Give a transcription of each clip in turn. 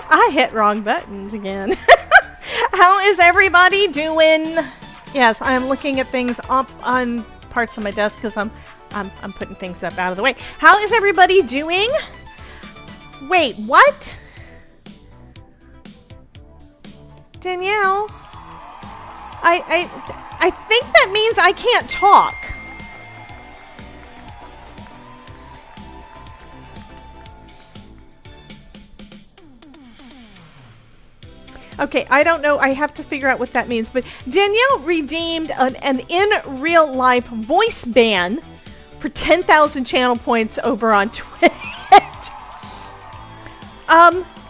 I hit wrong buttons again. How is everybody doing? Yes, I'm looking at things up on parts of my desk because I'm putting things up out of the way. How is everybody doing? Wait, what? Danielle? I think that means I can't talk. Okay, I don't know. I have to figure out what that means. But Danielle redeemed an in real life voice ban for 10,000 channel points over on Twitch.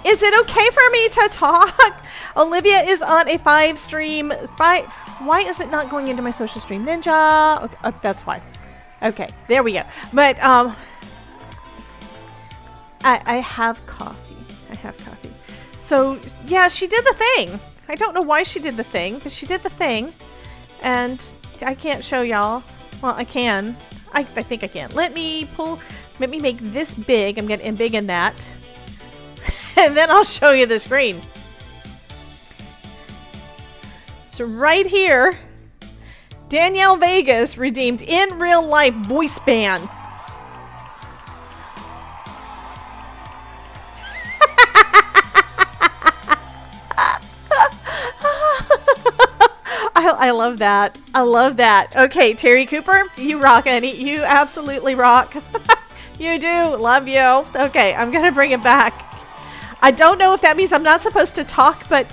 Is it okay for me to talk? Olivia is on a 5 stream. Why is it not going into my social stream? Ninja. Okay, that's why. Okay, there we go. But I have coffee. I have coffee. So, yeah, she did the thing. I don't know why she did the thing, but she did the thing. And I can't show y'all. Well, I can. I think I can. Let me make this big. I'm going to embiggen that. And then I'll show you the screen. So right here, Danielle Vegas redeemed in real life voice ban. I love that. I love that. Okay, Terry Cooper, you rock, honey. You absolutely rock. You do. Love you. Okay, I'm going to bring it back. I don't know if that means I'm not supposed to talk, but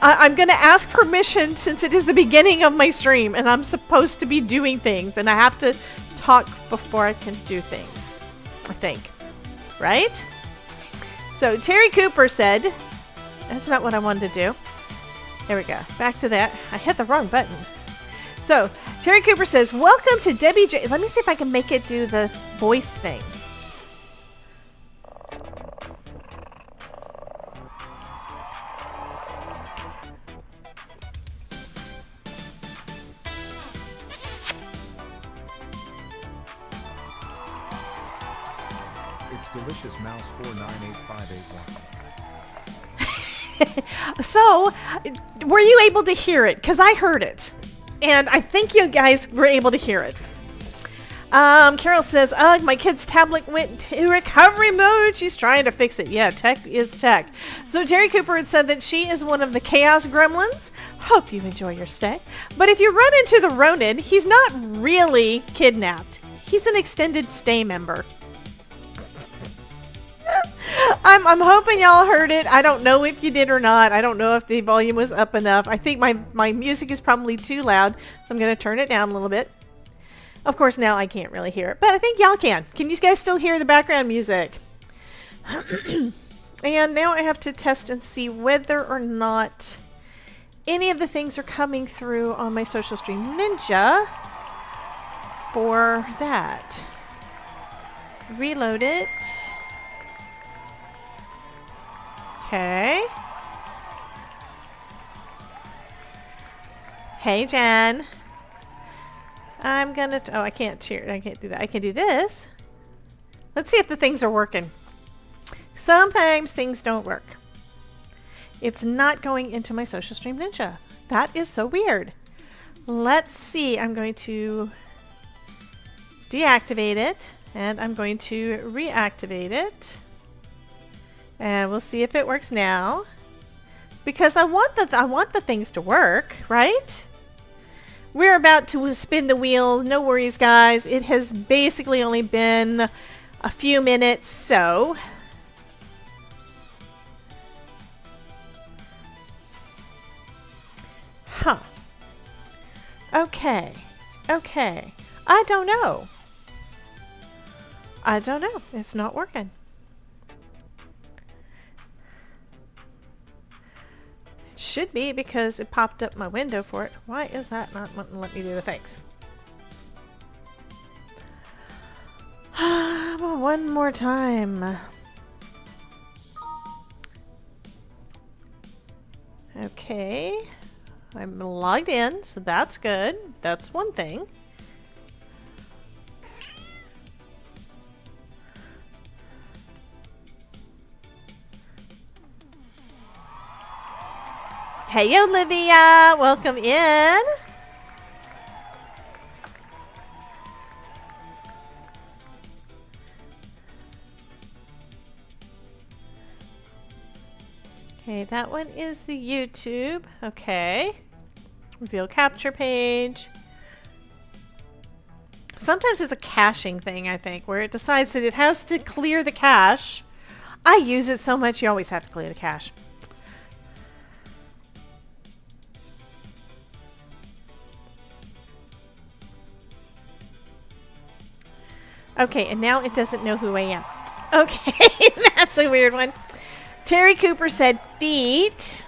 I'm going to ask permission since it is the beginning of my stream and I'm supposed to be doing things and I have to talk before I can do things, I think. Right? So Terry Cooper said, that's not what I wanted to do. There we go. Back to that. I hit the wrong button. So, Terry Cooper says, welcome to Debbie J. Let me see if I can make it do the voice thing. It's delicious mouse 4985881. So, were you able to hear it? Because I heard it. And I think you guys were able to hear it. Carol says, ugh, my kid's tablet went to recovery mode. She's trying to fix it. Yeah, tech is tech. So Terry Cooper had said that she is one of the Chaos Gremlins. Hope you enjoy your stay. But if you run into the Ronin, he's not really kidnapped. He's an extended stay member. I'm hoping y'all heard it. I don't know if you did or not. I don't know if the volume was up enough. I think my music is probably too loud, so I'm going to turn it down a little bit. Of course, now I can't really hear it, but I think y'all can. Can you guys still hear the background music? And now I have to test and see whether or not any of the things are coming through on my social stream Ninja for that. Reload it. Okay. Hey, Jen. I'm gonna, oh, I can't cheer. I can't do that. I can do this. Let's see if the things are working. Sometimes things don't work. It's not going into my social stream Ninja. That is so weird. Let's see. I'm going to deactivate it and I'm going to reactivate it. And we'll see if it works now. Because I want the things to work, right? We're about to spin the wheel. No worries, guys. It has basically only been a few minutes, so. Huh. Okay. Okay. I don't know. I don't know. It's not working. should be because it popped up my window for it. Why is that not wanting to let me do the things? One more time. Okay. I'm logged in, so that's good. That's one thing. Hey, Olivia! Welcome in! Okay, that one is the YouTube. Okay. Reveal capture page. Sometimes it's a caching thing, I think, where it decides that it has to clear the cache. I use it so much, you always have to clear the cache. Okay, and now it doesn't know who I am. Okay, that's a weird one. Terry Cooper said feet.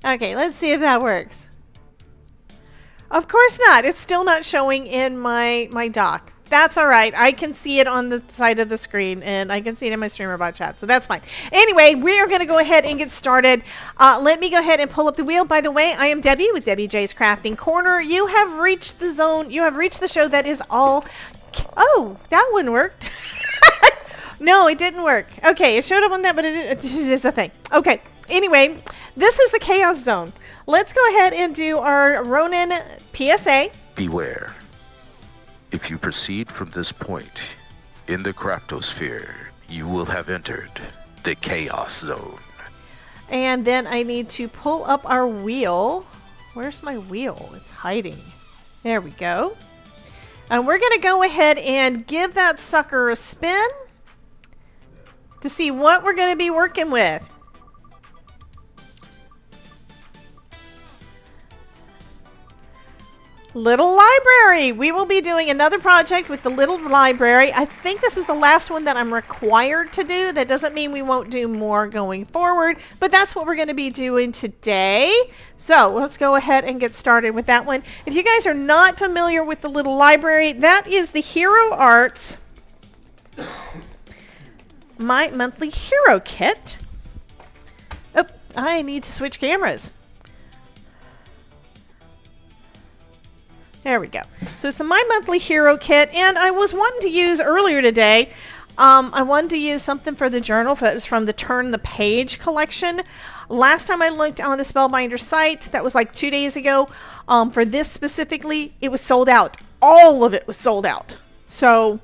Okay, let's see if that works. Of course not. It's still not showing in my dock. That's all right. I can see it on the side of the screen, and I can see it in my StreamerBot chat, so that's fine. Anyway, we are going to go ahead and get started. Let me go ahead and pull up the wheel. By the way, I am Debbie with Debbie J's Crafting Corner. You have reached the zone. You have reached the show that is all... Oh, that one worked. No, it didn't work. Okay, it showed up on that, but it is a thing. Okay, anyway, this is the Chaos Zone. Let's go ahead and do our Ronin PSA. Beware. If you proceed from this point in the Craftosphere, you will have entered the Chaos Zone. And then I need to pull up our wheel. Where's my wheel? It's hiding. There we go. And we're going to go ahead and give that sucker a spin to see what we're going to be working with. Little library. We will be doing another project with the little library. I think this is the last one that I'm required to do. That doesn't mean we won't do more going forward, but that's what we're going to be doing today. So let's go ahead and get started with that one. If you guys are not familiar with the little library, that is the Hero Arts My Monthly Hero Kit. Oh, I need to switch cameras. There we go. So it's the My Monthly Hero Kit, and I was wanting to use earlier today, I wanted to use something for the journal that was from the Turn the Page collection. Last time I looked on the Spellbinders site, that was like 2 days ago, for this specifically, it was sold out. All of it was sold out. So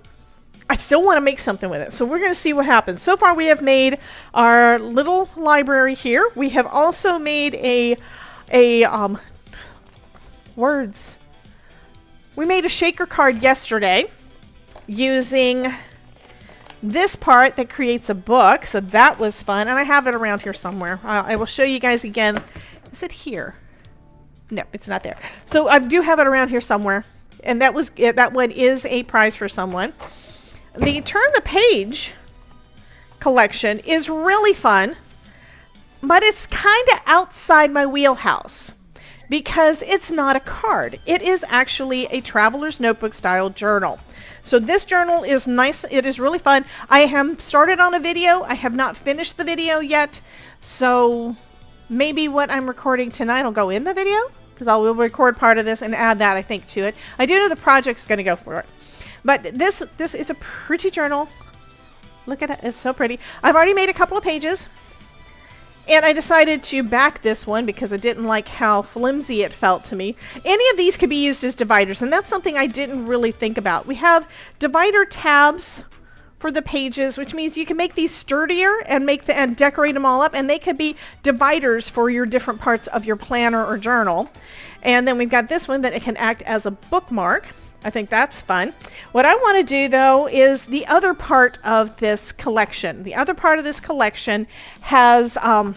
I still want to make something with it. So we're going to see what happens. So far we have made our little library here. We have also made We made a shaker card yesterday using this part that creates a book. So that was fun. And I have it around here somewhere. I will show you guys again. Is it here? No, it's not there. So I do have it around here somewhere. And that one is a prize for someone. The Turn the Page collection is really fun, but it's kind of outside my wheelhouse because it's not a card. It is actually a traveler's notebook style journal. So this journal is nice. It is really fun. I have started on a video. I have not finished the video yet. So maybe what I'm recording tonight will go in the video because I will record part of this and add that, I think, to it. I do know the project's going to go for it. But this is a pretty journal. Look at it. It's so pretty. I've already made a couple of pages. And I decided to back this one because I didn't like how flimsy it felt to me. Any of these could be used as dividers, and that's something I didn't really think about. We have divider tabs for the pages, which means you can make these sturdier and and decorate them all up, and they could be dividers for your different parts of your planner or journal. And then we've got this one that it can act as a bookmark. I think that's fun. What I want to do, though, is the other part of this collection. The other part of this collection has, well,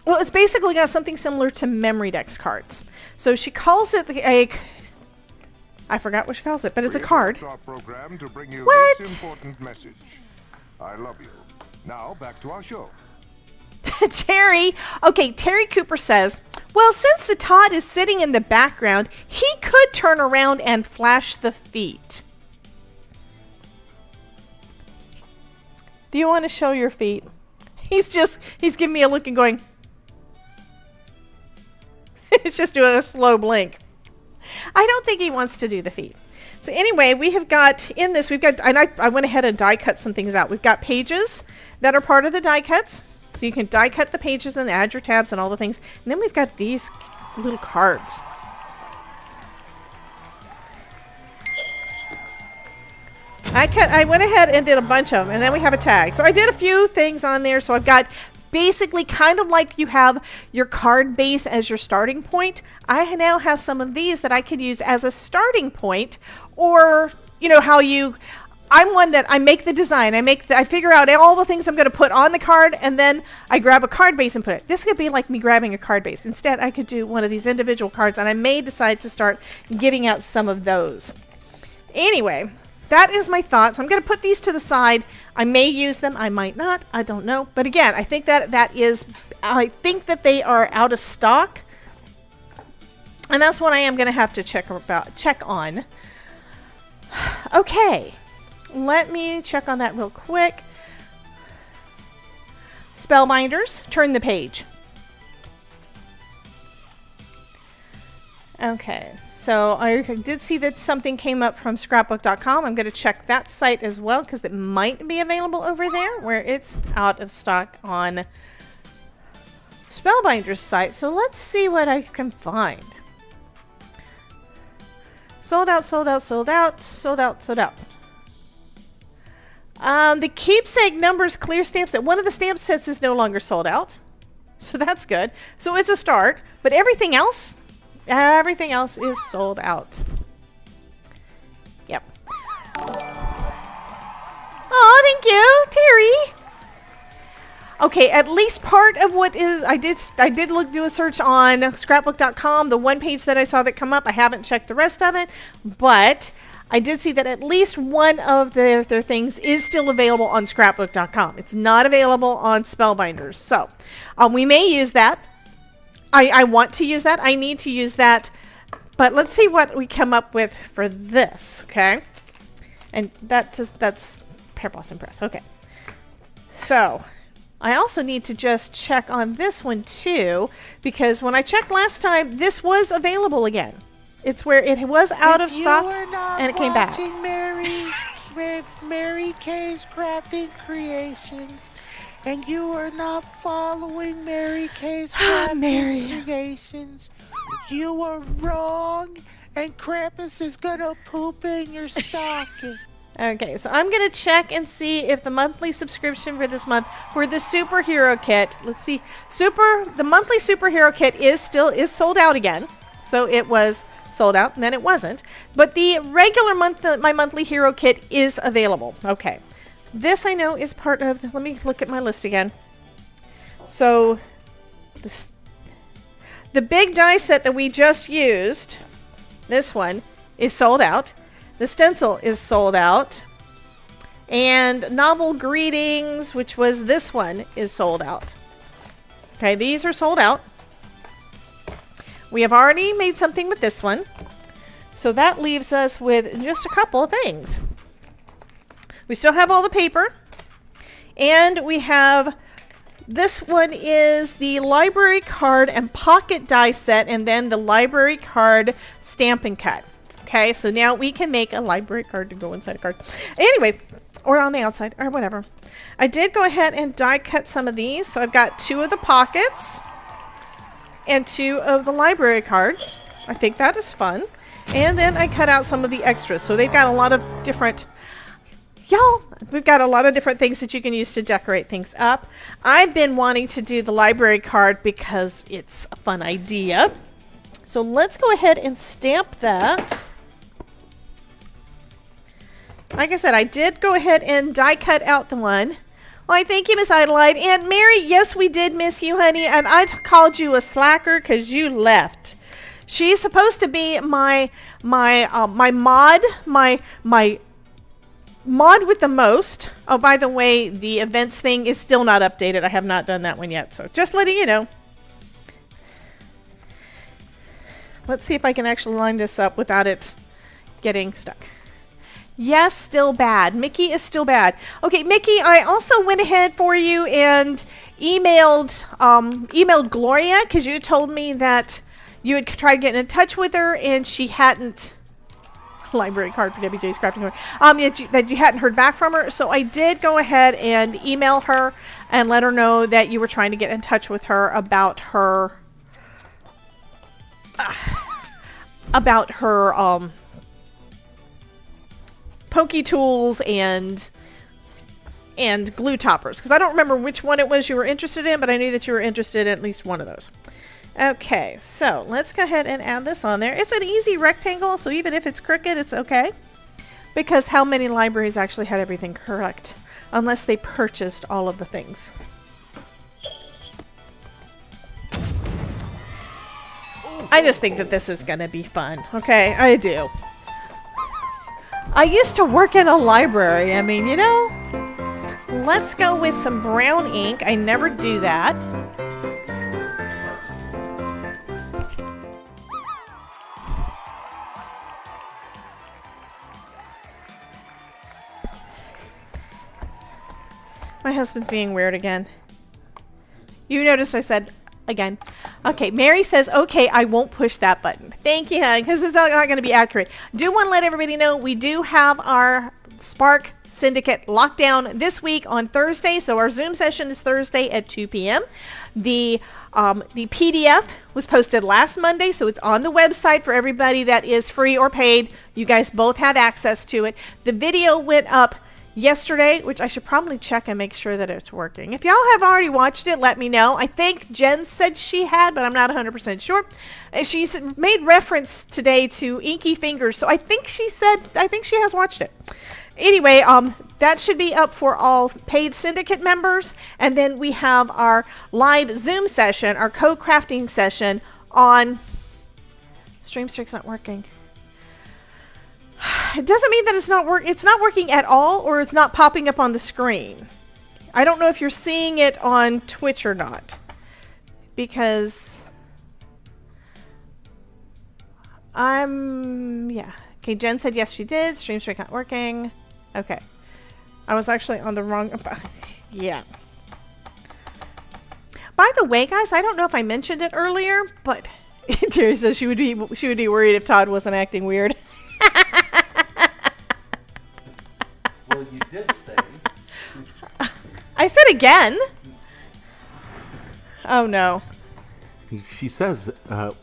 it's basically got something similar to memory dex cards. So she calls it I forgot what she calls it, but it's a card. Program to bring you What? This important message. I love you. Now back to our show. Terry Cooper says, well, since the Todd is sitting in the background, he could turn around and flash the feet. Do you want to show your feet? He's giving me a look and going, he's just doing a slow blink. I don't think he wants to do the feet. So anyway, we have got in this, and I went ahead and die cut some things out. We've got pages that are part of the die cuts. So you can die cut the pages and add your tabs and all the things. And then we've got these little cards. I went ahead and did a bunch of them, and then we have a tag. So I did a few things on there. So I've got basically kind of like you have your card base as your starting point. I now have some of these that I could use as a starting point, or you know how I'm one that I make the design. I figure out all the things I'm going to put on the card, and then I grab a card base and put it. This could be like me grabbing a card base. Instead, I could do one of these individual cards, and I may decide to start getting out some of those. Anyway, that is my thoughts. I'm going to put these to the side. I may use them. I might not. I don't know. But again, I think that they are out of stock, and that's what I am going to have to check on. Okay. Let me check on that real quick. Spellbinders, turn the page. Okay, so I did see that something came up from scrapbook.com. I'm going to check that site as well because it might be available over there where it's out of stock on Spellbinders site. So let's see what I can find. Sold out, sold out, sold out, sold out, sold out. The keepsake numbers clear stamp set. One of the stamp sets is no longer sold out. So that's good. So it's a start. But everything else is sold out. Yep. Oh, thank you, Terry. Okay, at least part of what is, I did do a search on scrapbook.com. The one page that I saw that come up, I haven't checked the rest of it, but I did see that at least one of their things is still available on scrapbook.com. It's not available on Spellbinders. So we may use that. I want to use that. I need to use that. But let's see what we come up with for this, okay? And that's Pear Blossom Press. Okay. So I also need to just check on this one too, because when I checked last time, this was available again. It's where it was out of stock and it came back. Mary Kay's Crafting Creations, and you are not following Mary Kay's Crafting Creations, you are wrong, and Krampus is gonna poop in your stocking. Okay, so I'm gonna check and see if the monthly subscription for this month for the superhero kit. Let's see, the monthly superhero kit is sold out again. So it was sold out, and then it wasn't. But the regular my monthly hero kit is available. Okay, this I know is part of. Let me look at my list again. So the big die set that we just used, this one is sold out. The stencil is sold out. And Novel Greetings, which was this one, is sold out. Okay, these are sold out. We have already made something with this one. So that leaves us with just a couple of things. We still have all the paper. And we have, this one is the library card and pocket die set, and then the library card stamp and cut. Okay, so now we can make a library card to go inside a card. Anyway, or on the outside, or whatever. I did go ahead and die cut some of these. So I've got 2 of the pockets and 2 of the library cards. I think that is fun. And then I cut out some of the extras. So they've got a lot of different, we've got a lot of different things that you can use to decorate things up. I've been wanting to do the library card because it's a fun idea. So let's go ahead and stamp that. Like I said, I did go ahead and die cut out the one. Why, thank you, Miss Adelaide. And Mary, yes, we did miss you, honey. And I called you a slacker because you left. She's supposed to be my mod, my mod with the most. Oh, by the way, the events thing is still not updated. I have not done that one yet, so just letting you know. Let's see if I can actually line this up without it getting stuck. Yes, still bad. Mickey is still bad. Okay, Mickey, I also went ahead for you and emailed Gloria, because you told me that you had tried getting in touch with her and she hadn't. Library card for WJ's crafting card. That you hadn't heard back from her. So I did go ahead and email her and let her know that you were trying to get in touch with her about her pokey tools and glue toppers, because I don't remember which one it was you were interested in, but I knew that you were interested in at least one of those. Okay, so let's go ahead and add this on there. It's an easy rectangle, so even if it's crooked, it's okay, because how many libraries actually had everything correct, unless they purchased all of the things. I just think that this is going to be fun. Okay, I do. I used to work in a library. I mean, you know, let's go with some brown ink. I never do that. My husband's being weird again. You noticed I said again. Okay, Mary says, okay, I won't push that button. Thank you, honey, because it's not going to be accurate. Do want to let everybody know we do have our Spark Syndicate lockdown this week on Thursday. So our Zoom session is Thursday at 2 p.m. The PDF was posted last Monday, so it's on the website for everybody that is free or paid. You guys both have access to it. The video went up yesterday, which I should probably check and make sure that it's working. If y'all have already watched it, let me know. I think Jen said she had, but I'm not 100% sure. And she made reference today to Inky Fingers, so I think she has watched it. Anyway, that should be up for all paid syndicate members, and then we have our live Zoom session, our co-crafting session on StreamStrick's not working. It doesn't mean that it's not working at all, or it's not popping up on the screen. I don't know if you're seeing it on Twitch or not, because yeah. Okay, Jen said yes, she did. StreamStrick not working. Okay. I was actually on the wrong, yeah. By the way, guys, I don't know if I mentioned it earlier, but Terry says she would be worried if Todd wasn't acting weird. Well, you did say. I said again. Oh no. She says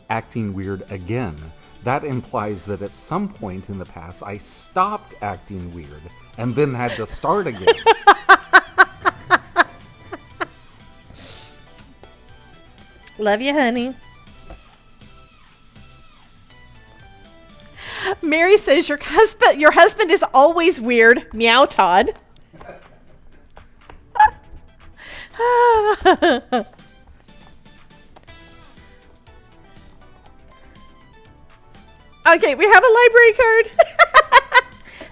acting weird again. That implies that at some point in the past I stopped acting weird and then had to start again. Love you, honey. Mary says your husband is always weird. Meow, Todd. Okay, we have a library card.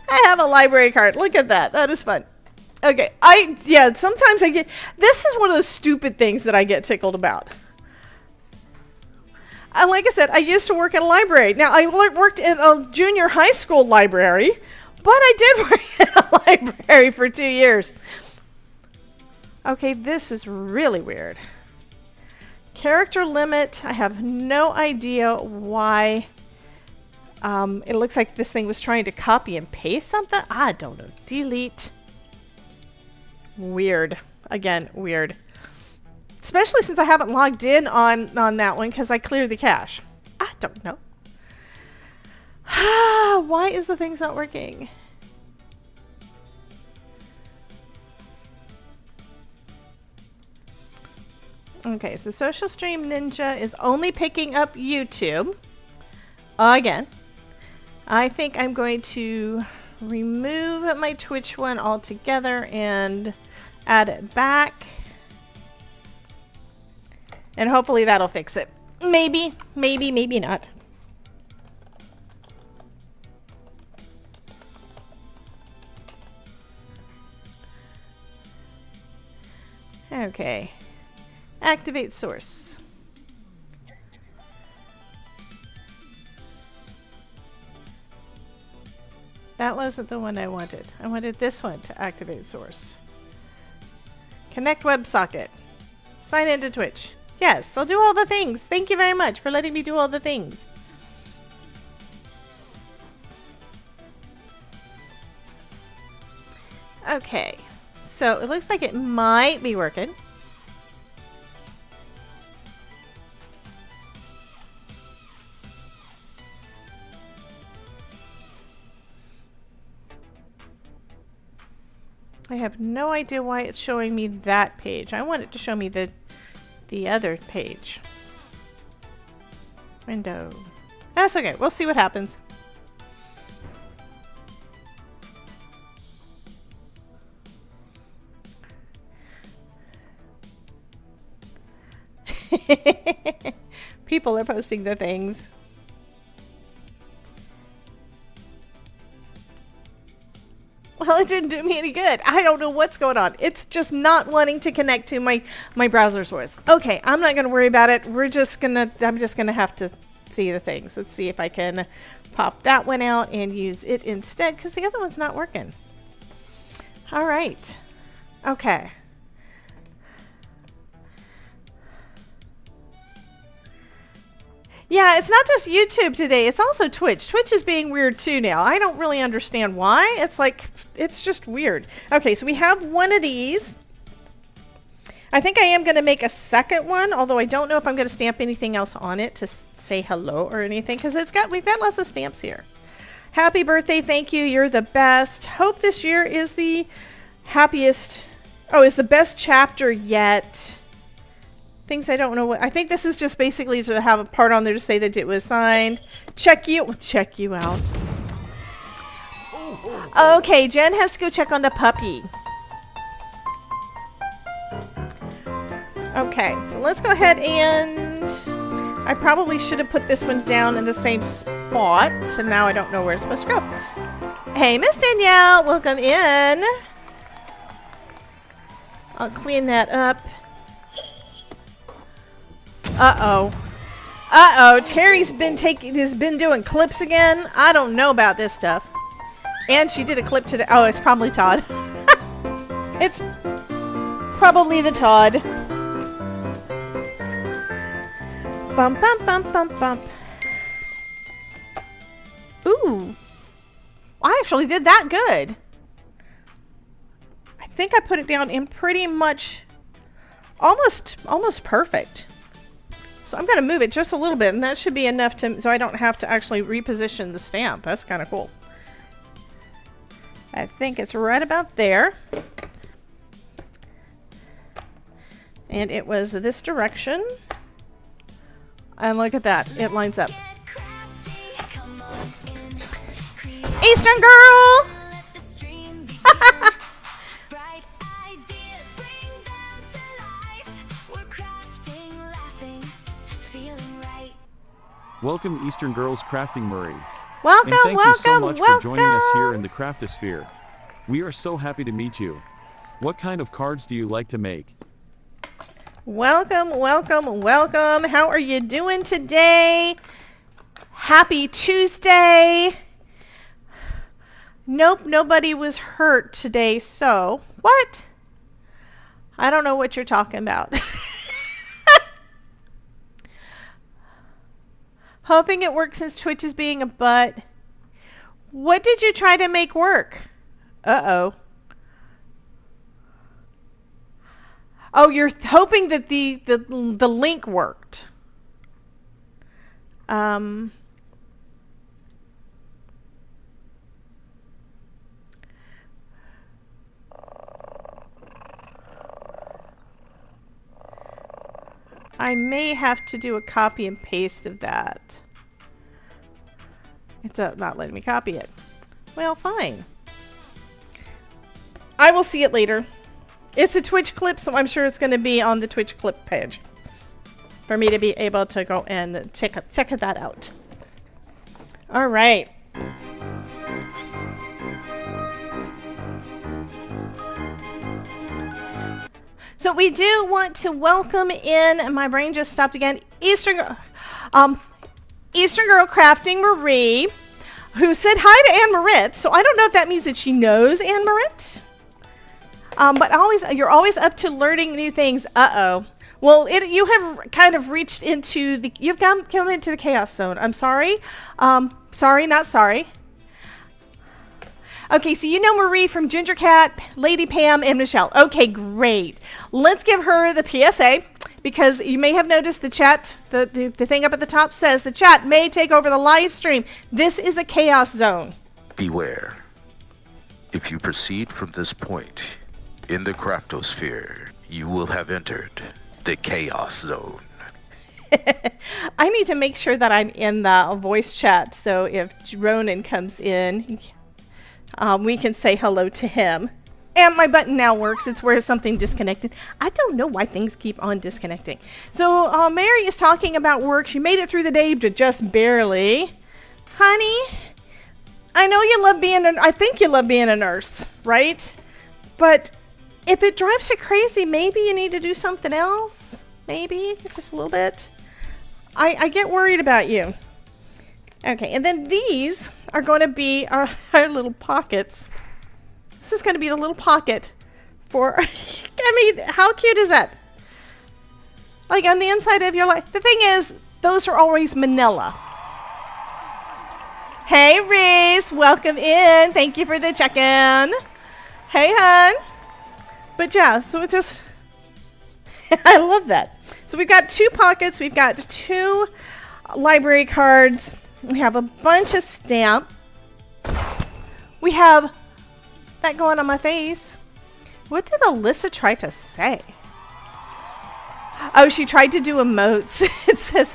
I have a library card. Look at that. That is fun. Okay, sometimes I get, this is one of those stupid things that I get tickled about. And like I said, I used to work in a library. Now, I worked in a junior high school library, but I did work in a library for 2 years. Okay, this is really weird. Character limit, I have no idea why. It looks like this thing was trying to copy and paste something. I don't know. Delete. Weird. Again, weird. Especially since I haven't logged in on that one because I cleared the cache. I don't know. Why is the thing's not working? Okay, so Social Stream Ninja is only picking up YouTube. Again. I think I'm going to remove my Twitch one altogether and add it back. And hopefully that'll fix it. Maybe, maybe, maybe not. Okay. Activate source. That wasn't the one I wanted. I wanted this one to activate source. Connect WebSocket. Sign into Twitch. Yes, I'll do all the things. Thank you very much for letting me do all the things. Okay, so it looks like it might be working. I have no idea why it's showing me that page. I want it to show me the other page. Window. That's okay. We'll see what happens. People are posting the things. Well, it didn't do me any good. I don't know what's going on. It's just not wanting to connect to my browser source. Okay, I'm not going to worry about it. I'm just going to have to see the things. Let's see if I can pop that one out and use it instead because the other one's not working. All right. Okay. Yeah, it's not just YouTube today. It's also Twitch. Twitch is being weird too now. I don't really understand why. It's like, it's just weird. Okay, so we have one of these. I think I am going to make a second one, although I don't know if I'm going to stamp anything else on it to say hello or anything, because we've got lots of stamps here. Happy birthday. Thank you. You're the best. Hope this year is the happiest. Oh, is the best chapter yet. Things I don't know what. I think this is just basically to have a part on there to say that it was signed. Check you out. Okay, Jen has to go check on the puppy. Okay, so let's go ahead and I probably should have put this one down in the same spot. So now I don't know where it's supposed to go. Hey, Miss Danielle, welcome in. I'll clean that up. Uh-oh, Terry's been doing clips again. I don't know about this stuff. And she did a clip today. Oh, it's probably Todd. It's probably the Todd. Bump, bump, bump, bump, bump. Ooh. I actually did that good. I think I put it down in pretty much almost perfect. So I'm going to move it just a little bit, and that should be enough so I don't have to actually reposition the stamp. That's kind of cool. I think it's right about there. And it was this direction. And look at that. It lines up. Eastern girl! Welcome Eastern Girls Crafting Murray. Welcome, and thank you so much welcome. for joining us here in the Craftosphere. We are so happy to meet you. What kind of cards do you like to make? Welcome, welcome, welcome. How are you doing today? Happy Tuesday. Nope, nobody was hurt today, so what? I don't know what you're talking about. Hoping it works since Twitch is being a butt. What did you try to make work? Uh-oh. Oh, you're hoping that the link worked. I may have to do a copy and paste of that. It's not letting me copy it. Well, fine. I will see it later. It's a Twitch clip, so I'm sure it's going to be on the Twitch clip page for me to be able to go and check that out. All right. So we do want to welcome in, my brain just stopped again, Eastern Girl Crafting Marie, who said hi to Anne Marit. So I don't know if that means that she knows Anne Marit. But you're always up to learning new things. Uh-oh. Well, you have kind of reached into you've come into the chaos zone. I'm sorry. Sorry, not sorry. Okay, so you know Marie from Ginger Cat, Lady Pam, and Michelle. Okay, great. Let's give her the PSA, because you may have noticed the chat, the thing up at the top says the chat may take over the live stream. This is a chaos zone. Beware. If you proceed from this point in the craftosphere, you will have entered the chaos zone. I need to make sure that I'm in the voice chat, so if Ronan comes in, we can say hello to him. And my button now works. It's where something disconnected. I don't know why things keep on disconnecting. So Mary is talking about work. She made it through the day, but just barely. Honey, I know you love I think you love being a nurse, right? But if it drives you crazy, maybe you need to do something else. Maybe just a little bit. I get worried about you. Okay, and then these are going to be our little pockets. This is going to be the little pocket for, I mean, how cute is that? Like on the inside of your life. The thing is, those are always manila. Hey, Reese, welcome in. Thank you for the check-in. Hey, hon. But yeah, so it's just, I love that. So we've got 2 pockets. We've got 2 library cards. We have a bunch of stamps. We have that going on my face. What did Alyssa try to say? Oh, she tried to do emotes. It says,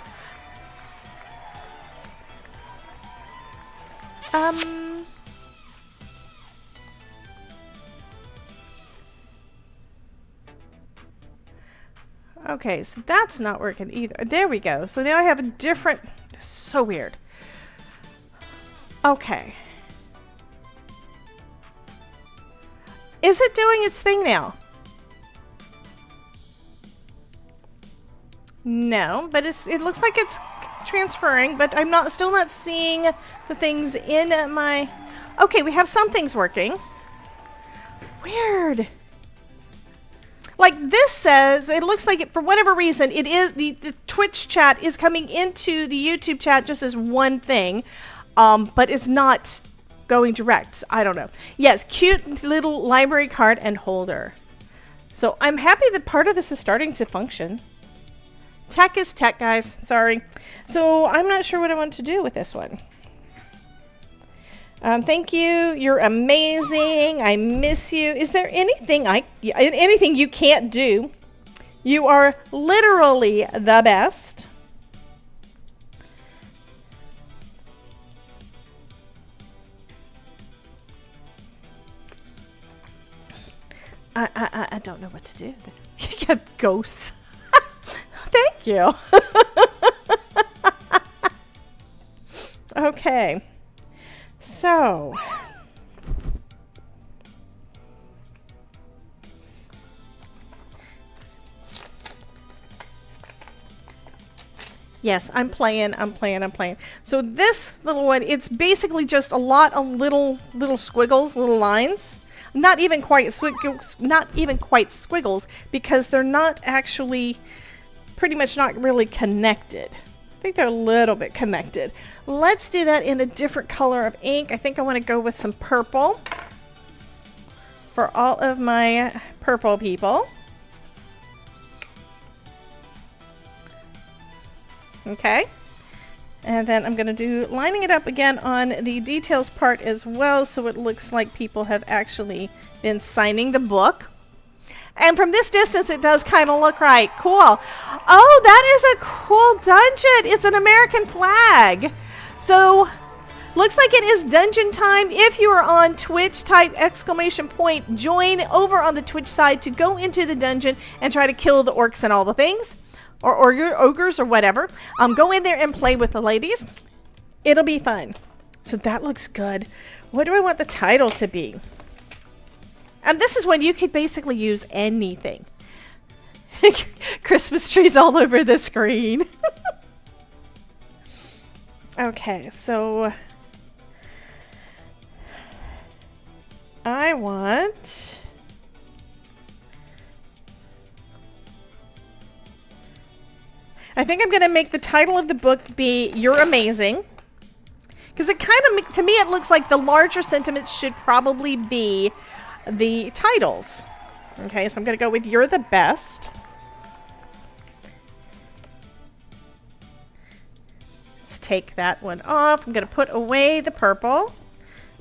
okay, so that's not working either. There we go. So now I have a different, so weird. Okay. Is it doing its thing now? No, but it looks like it's transferring, but I'm still not seeing the things in my... Okay, we have some things working. Weird. Like this says, it looks like for whatever reason, it is the Twitch chat is coming into the YouTube chat just as one thing, but it's not going direct. I don't know. Yes, cute little library card and holder. So I'm happy that part of this is starting to function. Tech is tech, guys. Sorry. So I'm not sure what I want to do with this one. Thank you. You're amazing. I miss you. Is there anything anything you can't do? You are literally the best. I don't know what to do. You have ghosts. Thank you. Okay. So. Yes, I'm playing. So this little one, it's basically just a lot of little squiggles, little lines. Not even quite squiggles, because they're not actually, pretty much not really connected. I think they're a little bit connected. Let's do that in a different color of ink. I think I want to go with some purple for all of my purple people. Okay. And then I'm going to do lining it up again on the details part as well, so it looks like people have actually been signing the book. And from this distance, it does kind of look right. Cool. Oh, that is a cool dungeon. It's an American flag. So, looks like it is dungeon time. If you are on Twitch, type ! Join over on the Twitch side to go into the dungeon and try to kill the orcs and all the things. Or ogres or whatever. Go in there and play with the ladies. It'll be fun. So that looks good. What do I want the title to be? And this is when you could basically use anything. Christmas trees all over the screen. Okay, so I want I think I'm going to make the title of the book be You're Amazing. Because it kind of, to me, it looks like the larger sentiments should probably be the titles. Okay, so I'm going to go with You're the Best. Let's take that one off. I'm going to put away the purple.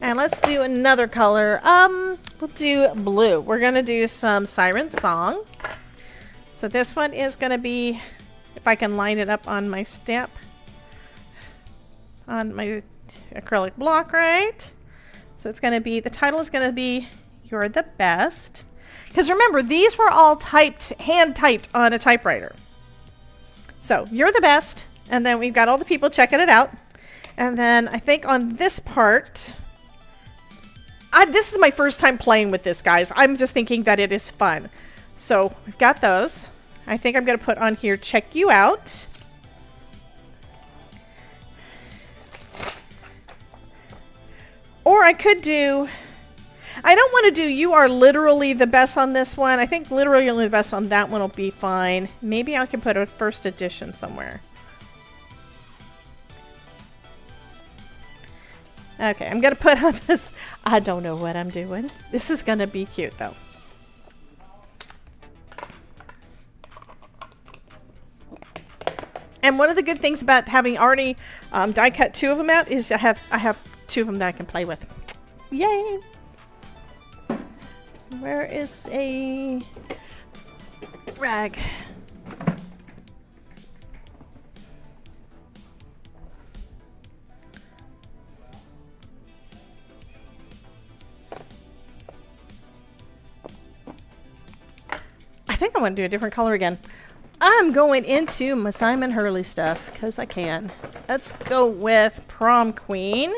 And let's do another color. We'll do blue. We're going to do some Siren Song. So this one is going to be, if I can line it up on my stamp, on my acrylic block, right? So it's going to be, the title is going to be You're the Best. Because remember, these were all typed, hand typed on a typewriter. So You're the Best. And then we've got all the people checking it out. And then I think on this part, this is my first time playing with this, guys. I'm just thinking that it is fun. So we've got those. I think I'm going to put on here, Check You Out. Or I could do, I don't want to do You Are Literally the Best on this one. I think Literally the Best on that one will be fine. Maybe I can put a first edition somewhere. Okay, I'm going to put on this. I don't know what I'm doing. This is going to be cute, though. And one of the good things about having already die cut 2 of them out is I have 2 of them that I can play with. Yay! Where is a rag? I think I want to do a different color again. I'm going into my Simon Hurley stuff because I can. Let's go with Prom Queen.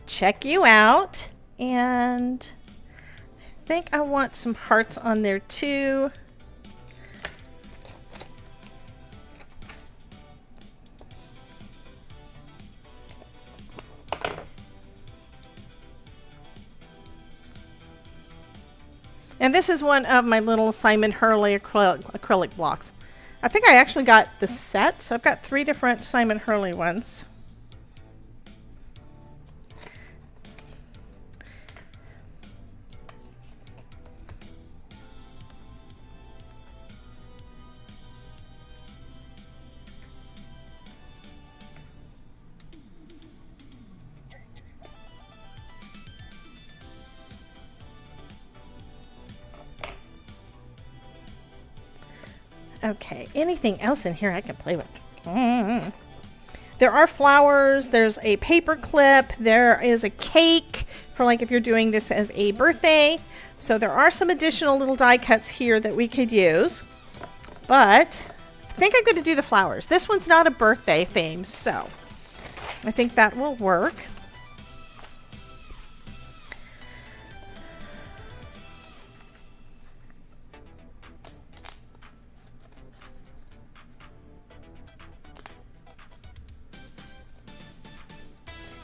Check You Out. And I think I want some hearts on there too. And this is one of my little Simon Hurley acrylic blocks. I think I actually got the set, so I've got 3 different Simon Hurley ones. Okay, anything else in here I can play with? There are flowers, there's a paper clip, there is a cake for like if you're doing this as a birthday. So there are some additional little die cuts here that we could use. But I think I'm going to do the flowers. This one's not a birthday theme, so I think that will work.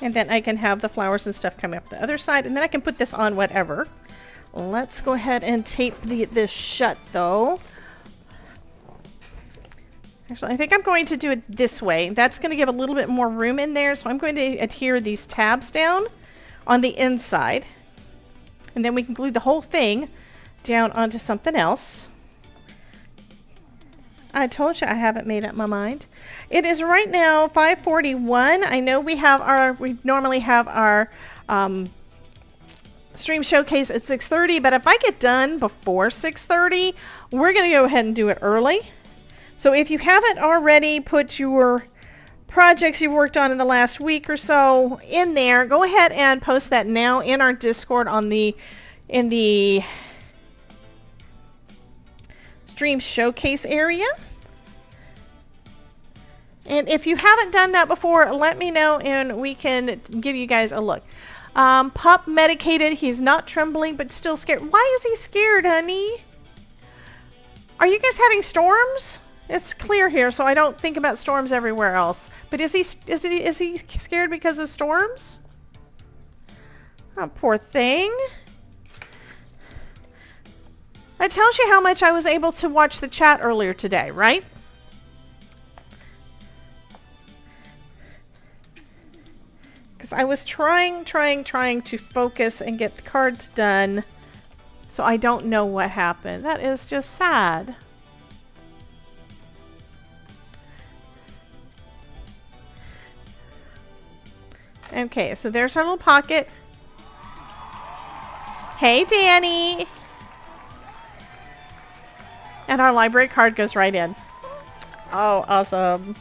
And then I can have the flowers and stuff coming up the other side. And then I can put this on whatever. Let's go ahead and tape this shut, though. Actually, I think I'm going to do it this way. That's going to give a little bit more room in there. So I'm going to adhere these tabs down on the inside. And then we can glue the whole thing down onto something else. I told you I haven't made up my mind. It is right now 5:41. I know we normally have our stream showcase at 6:30, but if I get done before 6:30, we're going to go ahead and do it early. So if you haven't already put your projects you've worked on in the last week or so in there, go ahead and post that now in our Discord on the stream showcase area. And if you haven't done that before, let me know and we can give you guys a look. Pup medicated. He's not trembling, but still scared. Why is he scared, honey? Are you guys having storms? It's clear here, so I don't think about storms everywhere else. But is he scared because of storms? Oh, poor thing. That tells you how much I was able to watch the chat earlier today, right? Because I was trying to focus and get the cards done. So I don't know what happened. That is just sad. Okay, so there's our little pocket. Hey, Danny! And our library card goes right in. Oh, awesome.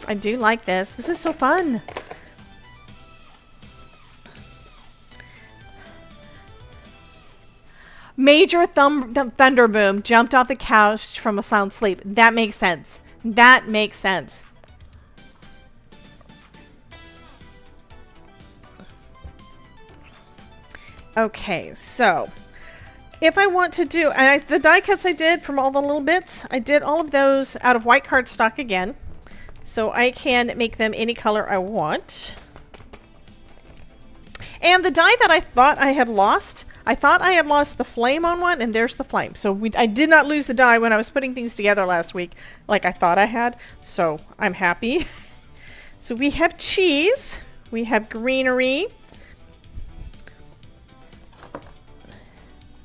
I do like this. This is so fun. Major thunder boom jumped off the couch from a sound sleep. That makes sense. That makes sense. Okay, so if I want to do the die cuts I did from all the little bits, I did all of those out of white cardstock again, so I can make them any color I want. And the die that I thought I had lost the flame on one, and there's the flame. So I did not lose the die when I was putting things together last week like I thought I had, so I'm happy. So we have cheese, we have greenery.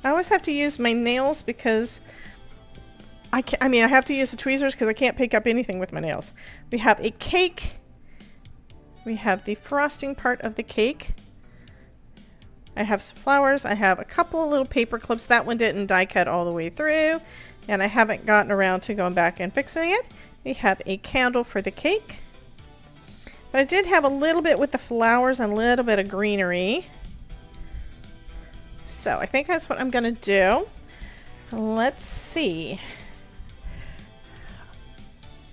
I always have to use my nails because I have to use the tweezers because I can't pick up anything with my nails. We have a cake. We have the frosting part of the cake. I have some flowers. I have a couple of little paper clips. That one didn't die cut all the way through, and I haven't gotten around to going back and fixing it. We have a candle for the cake. But I did have a little bit with the flowers and a little bit of greenery. So I think that's what I'm gonna do. Let's see.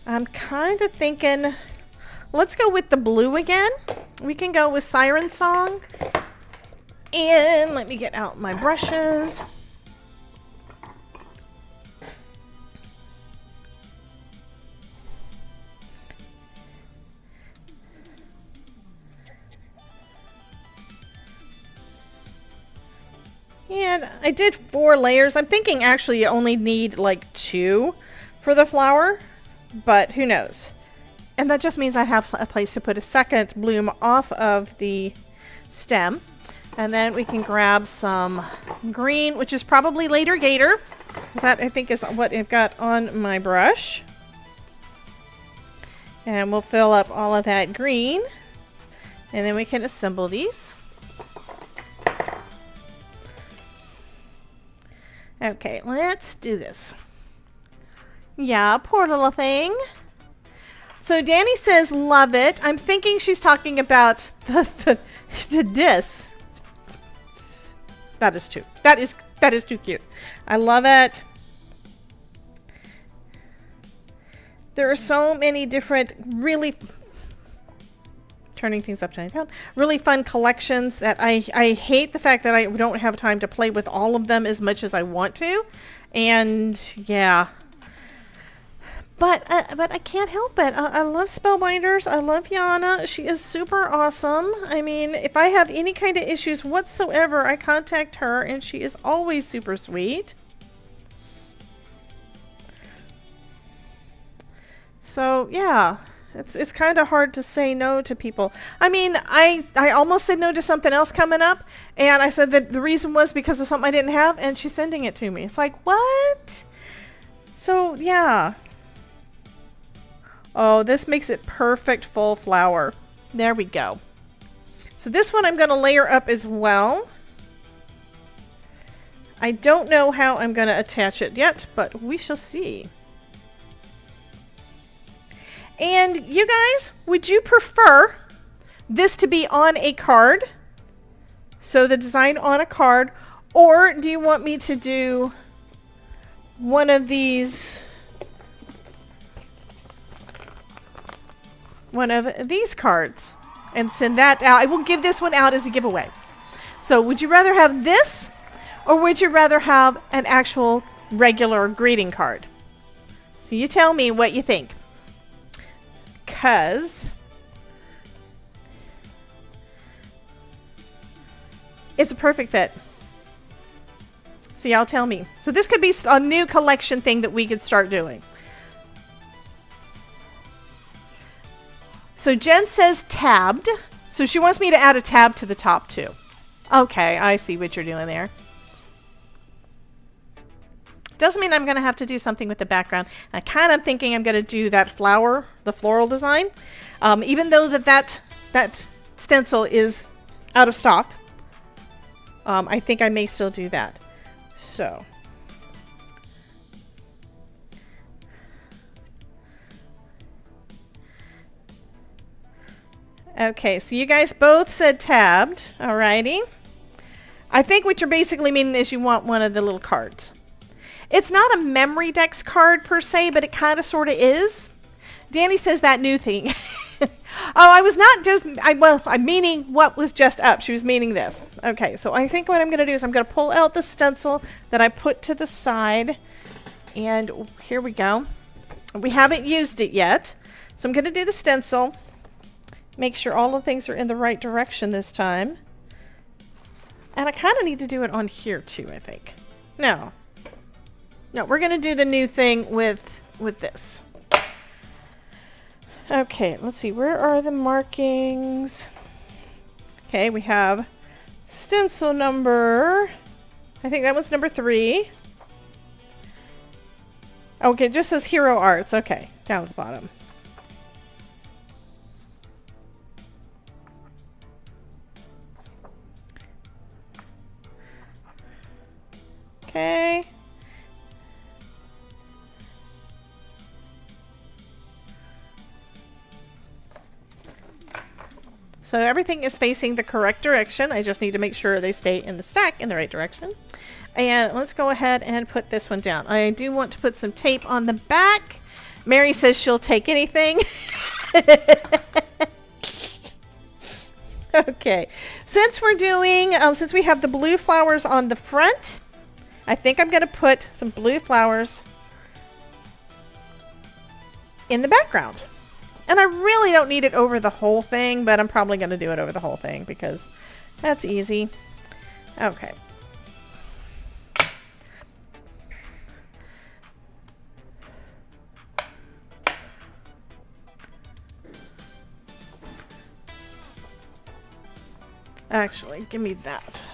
I'm kind of thinking, let's go with the blue again. We can go with Siren Song. And let me get out my brushes. And I did 4 layers. I'm thinking actually you only need like 2 for the flower, but who knows. And that just means I have a place to put a second bloom off of the stem. And then we can grab some green, which is probably later gator, because that I think is what I've got on my brush. And we'll fill up all of that green, and then we can assemble these. Okay, let's do this. Yeah, poor little thing. So Danny says, love it. I'm thinking she's talking about the this. That is too cute. I love it. There are so many different really turning things upside down. Really fun collections that I hate the fact that I don't have time to play with all of them as much as I want to. And yeah. But I can't help it. I love Spellbinders. I love Yana. She is super awesome. I mean, if I have any kind of issues whatsoever, I contact her, and she is always super sweet. So yeah, it's kind of hard to say no to people. I mean, I almost said no to something else coming up, and I said that the reason was because of something I didn't have, and she's sending it to me. It's like, what? So yeah. Oh, this makes it perfect full flower. There we go. So this one I'm going to layer up as well. I don't know how I'm going to attach it yet, but we shall see. And you guys, would you prefer this to be on a card? So the design on a card, or do you want me to do one of these cards and send that out. I will give this one out as a giveaway. So would you rather have this, or would you rather have an actual regular greeting card? So you tell me what you think. 'Cause it's a perfect fit. So y'all tell me. So this could be a new collection thing that we could start doing. So Jen says tabbed. So she wants me to add a tab to the top too. Okay, I see what you're doing there. Doesn't mean I'm going to have to do something with the background. I kind of thinking I'm going to do that flower, the floral design. Even though that stencil is out of stock. I think I may still do that. So. Okay, so you guys both said tabbed. Alrighty. I think what you're basically meaning is you want one of the little cards. It's not a memory dex card per se, but it kind of sort of is. Danny says that new thing. Oh, I was not just, I'm meaning what was just up. She was meaning this. Okay, so I think what I'm going to do is I'm going to pull out the stencil that I put to the side. And here we go. We haven't used it yet. So I'm going to do the stencil. Make sure all the things are in the right direction this time. And I kind of need to do it on here too, I think. No, we're going to do the new thing with this. Okay, let's see. Where are the markings? Okay, we have stencil number, I think that was number 3. Okay, it just says Hero Arts. Okay, down at the bottom. Okay. So everything is facing the correct direction. I just need to make sure they stay in the stack in the right direction. And let's go ahead and put this one down. I do want to put some tape on the back. Mary says she'll take anything. Okay. Since we're doing, since we have the blue flowers on the front, I think I'm going to put some blue flowers in the background. And I really don't need it over the whole thing, but I'm probably going to do it over the whole thing because that's easy. Okay. Actually, give me that.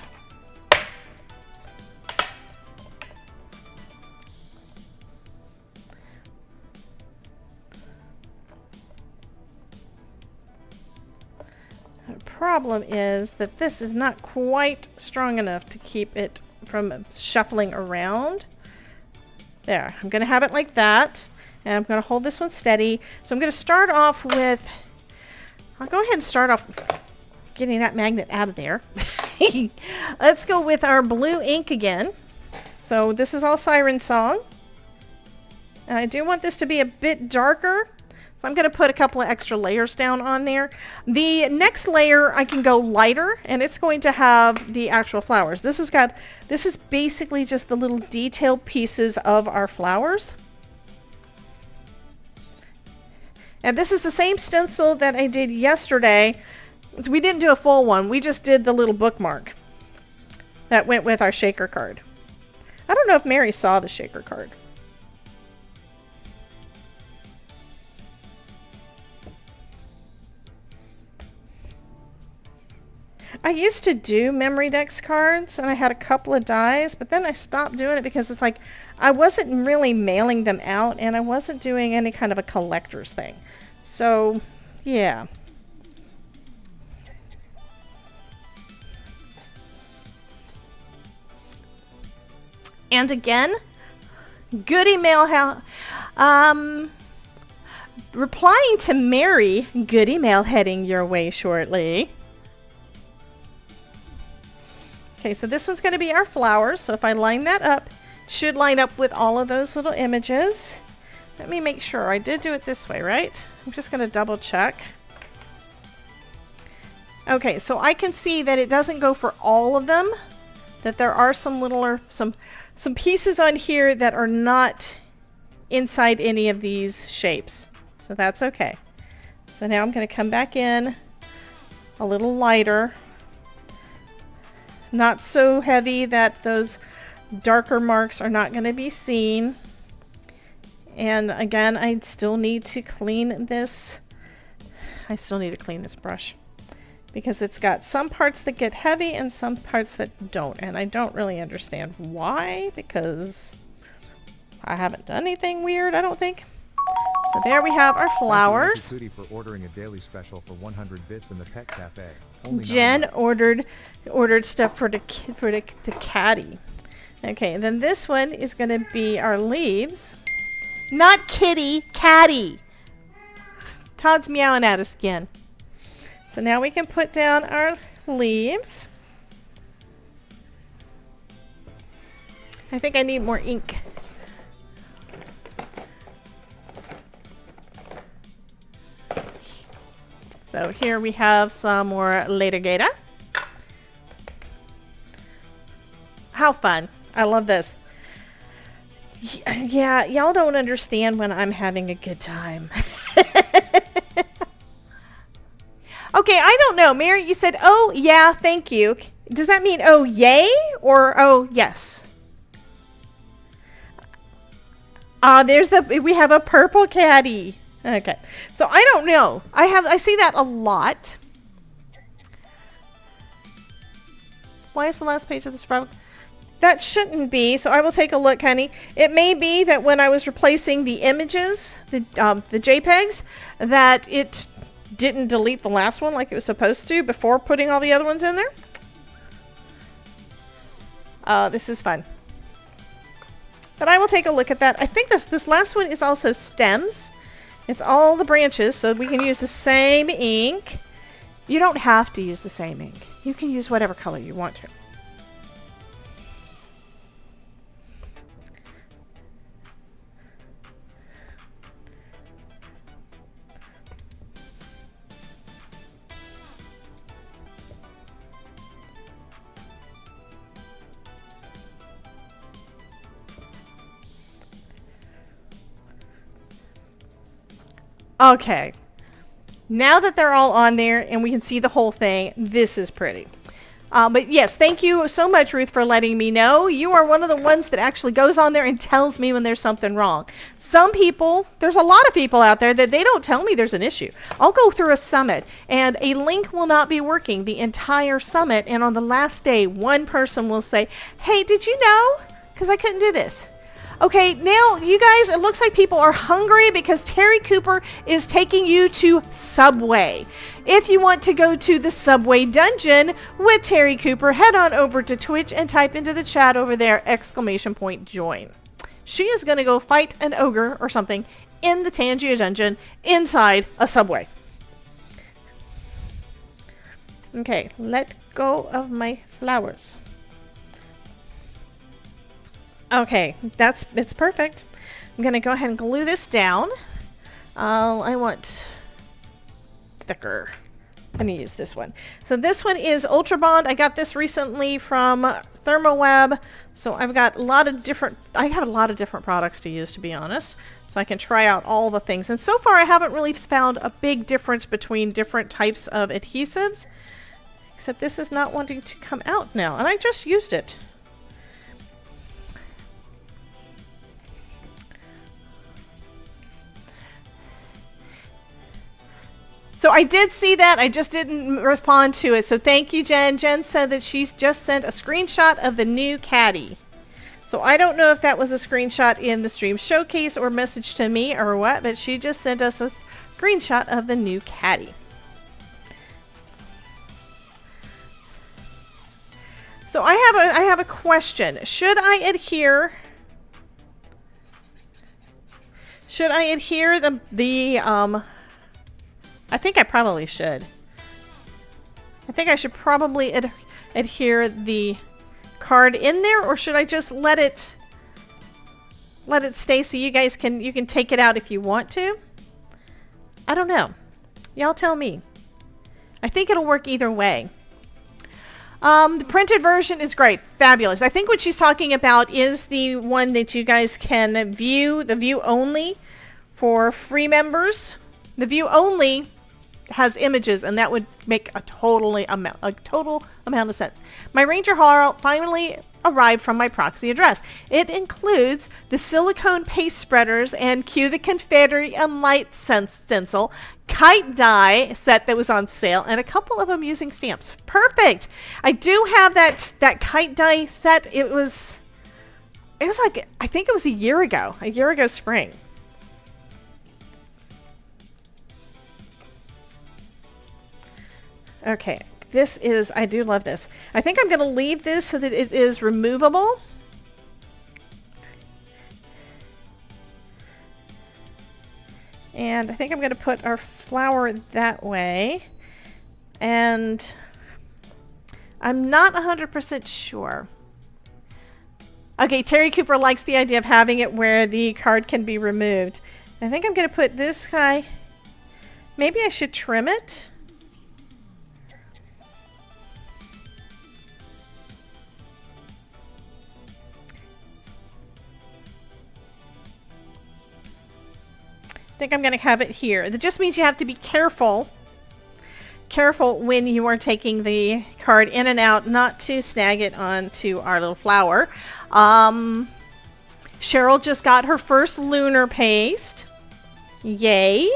Problem is that this is not quite strong enough to keep it from shuffling around. There, I'm going to have it like that, and I'm going to hold this one steady. So I'm going to start off with, I'll go ahead and start off getting that magnet out of there. Let's go with our blue ink again. So this is all Siren Song. And I do want this to be a bit darker. So I'm going to put a couple of extra layers down on there. The next layer I can go lighter, and it's going to have the actual flowers. This is basically just the little detailed pieces of our flowers. And this is the same stencil that I did yesterday. We didn't do a full one. We just did the little bookmark that went with our shaker card. I don't know if Mary saw the shaker card. I used to do memory dex cards, and I had a couple of dies, but then I stopped doing it because it's like I wasn't really mailing them out, and I wasn't doing any kind of a collector's thing. So, yeah. And again, good email. Replying to Mary, good email heading your way shortly. Okay, so this one's going to be our flowers. So if I line that up should line up with all of those little images. Let me make sure. I did do it this way, right? I'm just going to double check. Okay, so I can see that it doesn't go for all of them. That there are some little, some pieces on here that are not inside any of these shapes. So that's okay. So now I'm going to come back in a little lighter. Not so heavy that those darker marks are not going to be seen. And again, I still need to clean this. I still need to clean this brush because it's got some parts that get heavy and some parts that don't. And I don't really understand why, because I haven't done anything weird, I don't think. So there we have our flowers. Thank you, Cootie, for ordering a daily special for 100 bits in the Pet Cafe. Only Jen $9. ordered stuff for the caddy. Okay, and then this one is going to be our leaves. Not kitty, caddy. Todd's meowing at us again. So now we can put down our leaves. I think I need more ink. So here we have some more Later-Gator. How fun. I love this. Yeah, y'all don't understand when I'm having a good time. Okay, I don't know. Mary, you said, oh, yeah, thank you. Does that mean, oh, yay? Or, oh, yes? We have a purple caddy. Okay, so I don't know. I see that a lot. Why is the last page of this problem? That shouldn't be, so I will take a look, honey. It may be that when I was replacing the images, the JPEGs, that it didn't delete the last one like it was supposed to before putting all the other ones in there. This is fun. But I will take a look at that. I think this last one is also stems. It's all the branches, so we can use the same ink. You don't have to use the same ink. You can use whatever color you want to. Okay, now that they're all on there and we can see the whole thing, this is pretty. But yes, thank you so much, Ruth, for letting me know. You are one of the ones that actually goes on there and tells me when there's something wrong. Some people, there's a lot of people out there that they don't tell me there's an issue. I'll go through a summit and a link will not be working the entire summit. And on the last day, one person will say, hey, did you know? Because I couldn't do this. Okay, now you guys, it looks like people are hungry because Terry Cooper is taking you to Subway. If you want to go to the Subway dungeon with Terry Cooper, head on over to Twitch and type into the chat over there, !join. She is going to go fight an ogre or something in the Tangia dungeon inside a Subway. Okay, let go of my flowers. Okay, it's perfect. I'm going to go ahead and glue this down. I want thicker. I'm going to use this one. So this one is Ultra Bond. I got this recently from ThermoWeb. So I've got a lot of different, I have a lot of different products to use, to be honest. So I can try out all the things. And so far I haven't really found a big difference between different types of adhesives. Except this is not wanting to come out now. And I just used it. So I did see that. I just didn't respond to it. So thank you, Jen. Jen said that she's just sent a screenshot of the new caddy. So I don't know if that was a screenshot in the stream showcase or message to me or what, but she just sent us a screenshot of the new caddy. So I have a question. Should I adhere the I think I probably should. I think I should probably adhere the card in there, or should I just let it let it stay so you guys can take it out if you want to. I don't know. Y'all tell me. I think it'll work either way. The printed version is great. Fabulous. I think what she's talking about is the one that you guys can view, the view only for free members. The view only has images, and that would make a total amount of sense. My Ranger haul finally arrived from my proxy address. It includes the silicone paste spreaders and Cue the Confetti and Light stencil, kite die set that was on sale, and a couple of amusing stamps. Perfect. I do have that kite die set. It was like, I think it was a year ago spring. Okay, I do love this. I think I'm going to leave this so that it is removable. And I think I'm going to put our flower that way. And I'm not 100% sure. Okay, Terry Cooper likes the idea of having it where the card can be removed. I think I'm going to put this guy. Maybe I should trim it. I think I'm going to have it here. That just means you have to be careful when you are taking the card in and out, not to snag it onto our little flower. Cheryl just got her first lunar paste. Yay.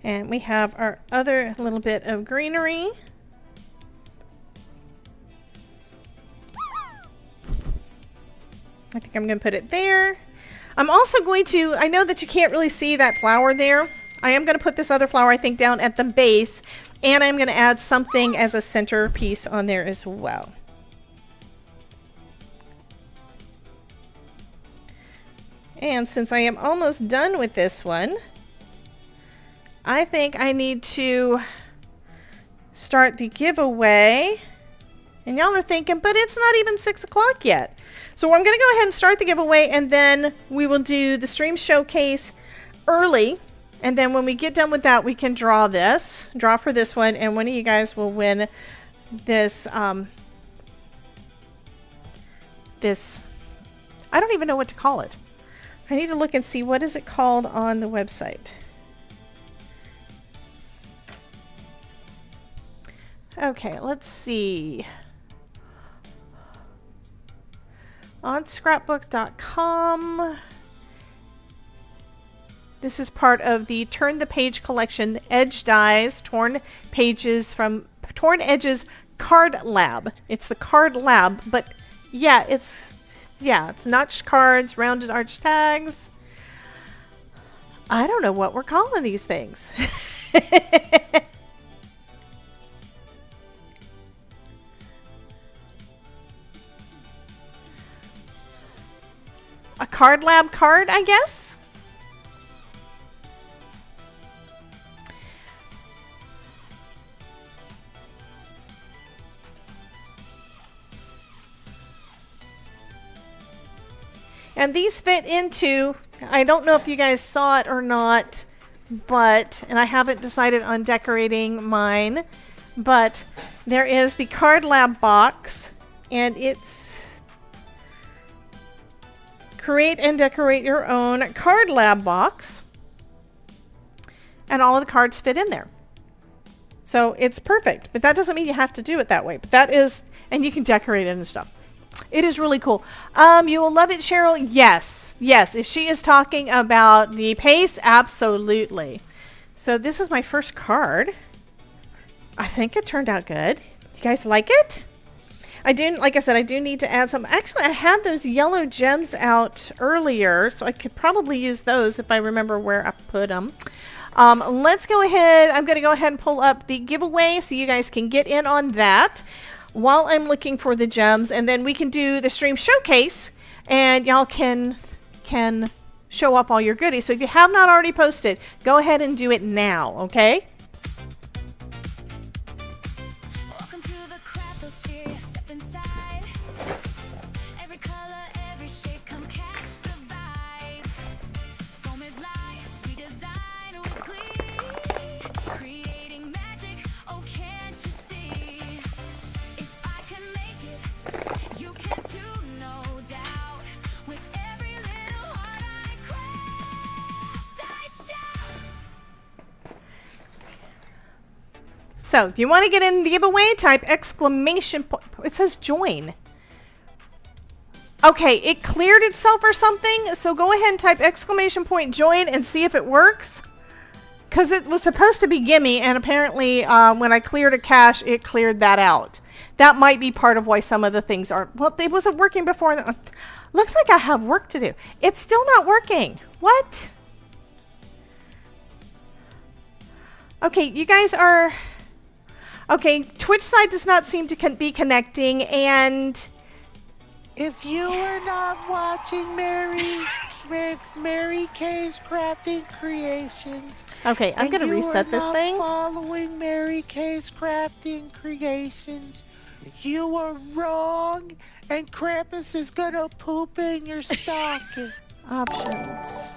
And we have our other little bit of greenery. I think I'm going to put it there. I'm also going to, I know that you can't really see that flower there. I am going to put this other flower, I think, down at the base. And I'm going to add something as a centerpiece on there as well. And since I am almost done with this one, I think I need to start the giveaway. And y'all are thinking, but it's not even 6 o'clock yet. So I'm going to go ahead and start the giveaway, and then we will do the stream showcase early. And then when we get done with that, we can draw for this one, and one of you guys will win this, this, I don't even know what to call it. I need to look and see, what is it called on the website? Okay, let's see. On scrapbook.com. This is part of the Turn the Page collection, Edge Dies, Torn Edges Card Lab. It's the Card Lab, but yeah, it's notched cards, rounded arch tags. I don't know what we're calling these things. A Card Lab card, I guess? And these fit into, I don't know if you guys saw it or not, but, and I haven't decided on decorating mine, but there is the Card Lab box, and it's create and decorate your own Card Lab box, and all of the cards fit in there. So it's perfect, but that doesn't mean you have to do it that way. But that is, and you can decorate it and stuff. It is really cool. You will love it, Cheryl. Yes. If she is talking about the paste, absolutely. So this is my first card. I think it turned out good. You guys like it? I do, like I said, I do need to add some. Actually, I had those yellow gems out earlier, so I could probably use those if I remember where I put them. Let's go ahead. I'm going to go ahead and pull up the giveaway so you guys can get in on that while I'm looking for the gems, and then we can do the stream showcase, and y'all can show off all your goodies. So if you have not already posted, go ahead and do it now, okay? Welcome to the craftosphere. Step inside. Every color, every shape, come catch the vibe. Foam is life, we design with glee. Creating magic, oh can't you see? If I can make it, you can too, no doubt. With every little heart I craft, I shout. So if you want to get in the giveaway, type exclamation point. It says join. Okay, it cleared itself or something. So go ahead and type exclamation point join and see if it works. Because it was supposed to be gimme, and apparently when I cleared a cache, it cleared that out. That might be part of why some of the things aren't. Well, it wasn't working before. Looks like I have work to do. It's still not working. What? Okay, you guys are... Okay, Twitch side does not seem to be connecting, and... If you are not watching Mary Kay's Crafting Creations, Okay, I'm going to reset this thing. Following Mary Kay's Crafting Creations, you are wrong, and Krampus is gonna poop in your stocking. Options.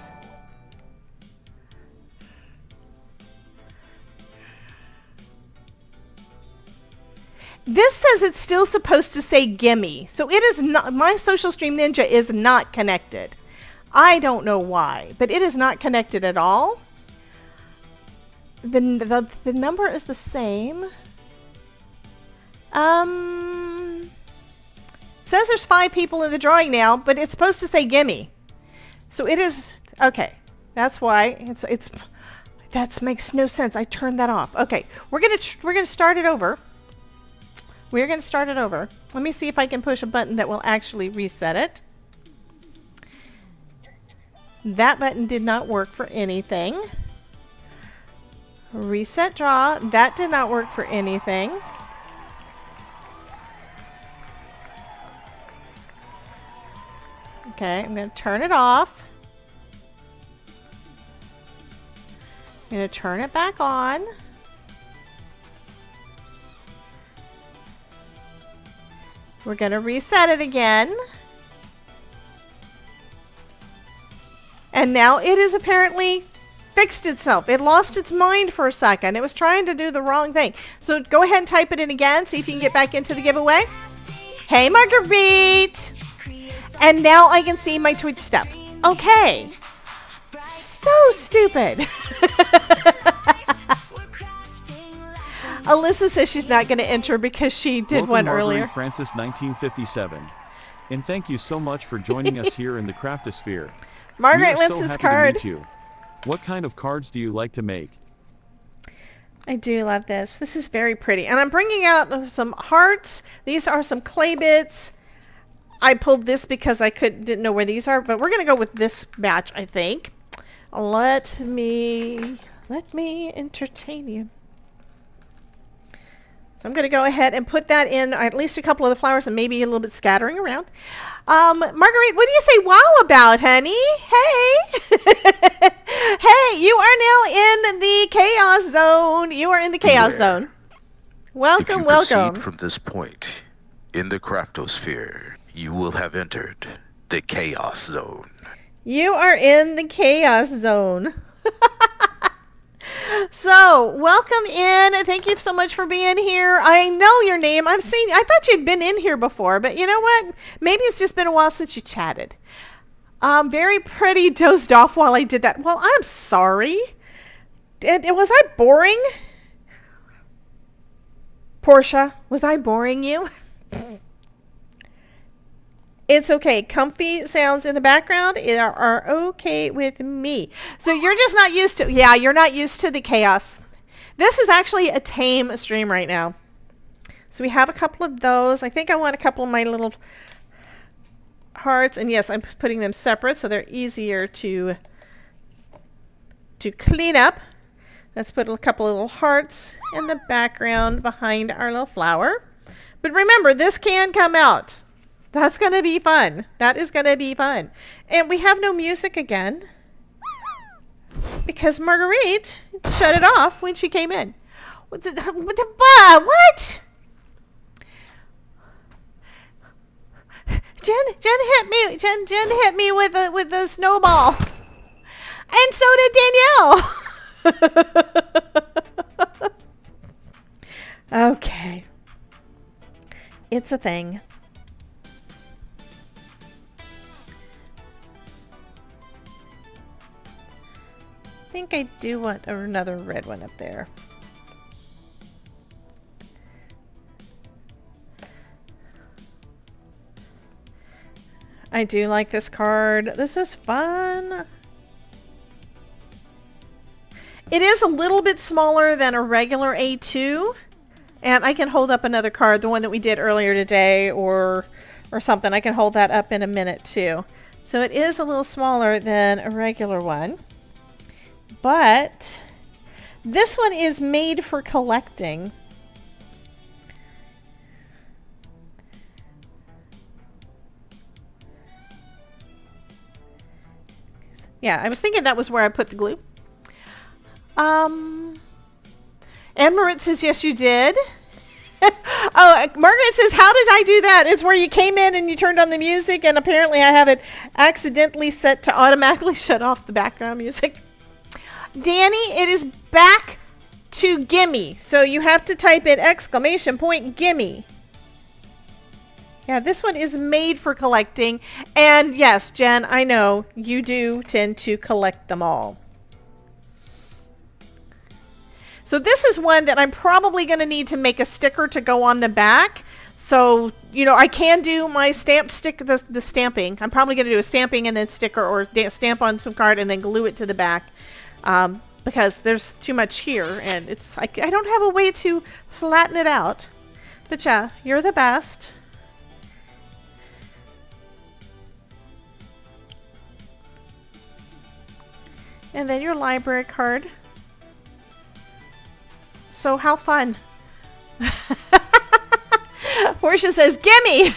This says it's still supposed to say gimme. So it is not, my Social Stream Ninja is not connected. I don't know why, but it is not connected at all. The number is the same. It says there's 5 people in the drawing now, but it's supposed to say gimme. So it is, okay. That's why that makes no sense. I turned that off. Okay, we're gonna start it over. We're going to start it over. Let me see if I can push a button that will actually reset it. That button did not work for anything. Reset draw. That did not work for anything. Okay, I'm going to turn it off. I'm going to turn it back on. We're going to reset it again. And now it is apparently fixed itself. It lost its mind for a second. It was trying to do the wrong thing. So go ahead and type it in again. See if you can get back into the giveaway. Hey, Marguerite. And now I can see my Twitch stuff. Okay. So stupid. Alyssa says she's not going to enter because she did Welcome, one Marguerite earlier. Francis 1957. And thank you so much for joining us here in the Craftosphere. Margaret we are wins so his happy card. to meet you. What kind of cards do you like to make? I do love this. This is very pretty. And I'm bringing out some hearts. These are some clay bits. I pulled this because I didn't know where these are, but we're going to go with this batch, I think. Let me entertain you. So I'm going to go ahead and put that in at least a couple of the flowers and maybe a little bit scattering around. Marguerite, what do you say wow about, honey? Hey. Hey, you are now in the chaos zone. You are in the chaos zone. Welcome, if you welcome. proceed from this point in the Craftosphere, you will have entered the chaos zone. You are in the chaos zone. So, welcome in. Thank you so much for being here. I know your name. I thought you'd been in here before, but you know what? Maybe it's just been a while since you chatted. Very pretty. Dozed off while I did that. Well, I'm sorry. Was I boring? Portia, was I boring you? It's okay. Comfy sounds in the background are okay with me. So you're just not used to, yeah, you're not used to the chaos. This is actually a tame stream right now. So we have a couple of those. I think I want a couple of my little hearts. And yes, I'm putting them separate so they're easier to clean up. Let's put a couple of little hearts in the background behind our little flower. But remember, this can come out. That's going to be fun. That is going to be fun. And we have no music again because Marguerite shut it off when she came in. What? Jen hit me. Jen hit me with a snowball. And so did Danielle. Okay. It's a thing. I think I do want another red one up there. I do like this card. This is fun. It is a little bit smaller than a regular A2. And I can hold up another card, the one that we did earlier today or something. I can hold that up in a minute too. So it is a little smaller than a regular one. But this one is made for collecting. Yeah, I was thinking that was where I put the glue. Anne Marit says, yes, you did. Oh, Margaret says, how did I do that? It's where you came in and you turned on the music, and apparently I have it accidentally set to automatically shut off the background music. Danny, it is back to gimme. So you have to type in ! gimme. Yeah, this one is made for collecting. And yes, Jen, I know you do tend to collect them all. So this is one that I'm probably going to need to make a sticker to go on the back. So, you know, I can do my stamp stick, the stamping. I'm probably going to do a stamping and then sticker, or stamp on some card and then glue it to the back. Because there's too much here and it's like I don't have a way to flatten it out. But yeah, you're the best. And then your library card. So how fun. Portia says, gimme!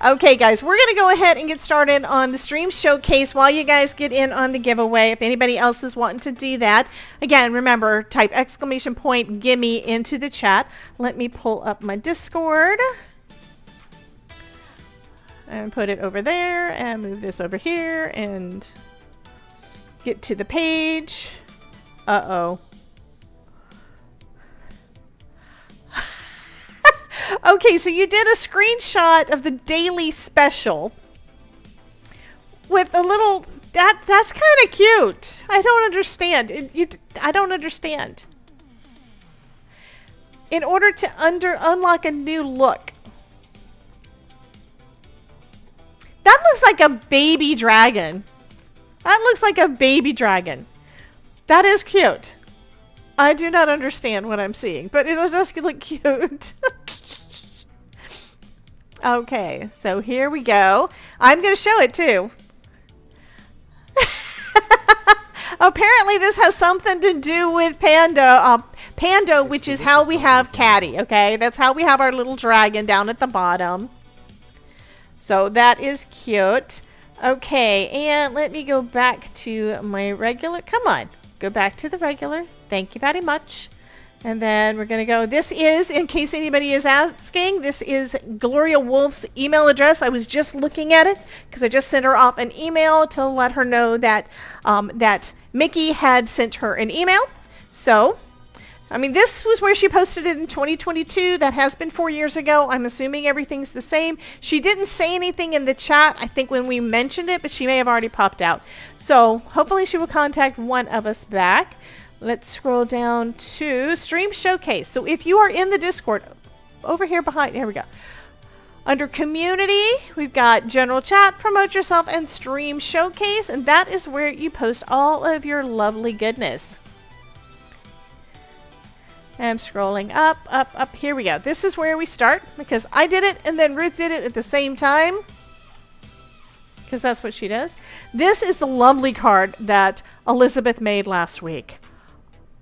Okay, guys, we're going to go ahead and get started on the stream showcase while you guys get in on the giveaway. If anybody else is wanting to do that, again, remember, type !gimme into the chat. Let me pull up my Discord and put it over there and move this over here and get to the page. Uh-oh. Okay, so you did a screenshot of the daily special with a little... That's kind of cute. I don't understand. I don't understand. In order to unlock a new look. That looks like a baby dragon. That looks like a baby dragon. That is cute. I do not understand what I'm seeing, but it'll just look cute. Okay, so here we go. I'm going to show it too. Apparently this has something to do with Panda. Panda, which is how we have Caddy, okay? That's how we have our little dragon down at the bottom. So that is cute. Okay, and let me go back to my regular. Come on, go back to the regular. Thank you very much. And then we're going to go. This is, in case anybody is asking, this is Gloria Wolf's email address. I was just looking at it because I just sent her off an email to let her know that that Mickey had sent her an email. So, I mean, this was where she posted it in 2022. That has been 4 years ago. I'm assuming everything's the same. She didn't say anything in the chat, I think, when we mentioned it, but she may have already popped out. So hopefully she will contact one of us back. Let's scroll down to Stream Showcase. So if you are in the Discord, over here behind, here we go. Under Community, we've got General Chat, Promote Yourself, and Stream Showcase. And that is where you post all of your lovely goodness. I'm scrolling up, up, up. Here we go. This is where we start because I did it and then Ruth did it at the same time. Because that's what she does. This is the lovely card that Elizabeth made last week.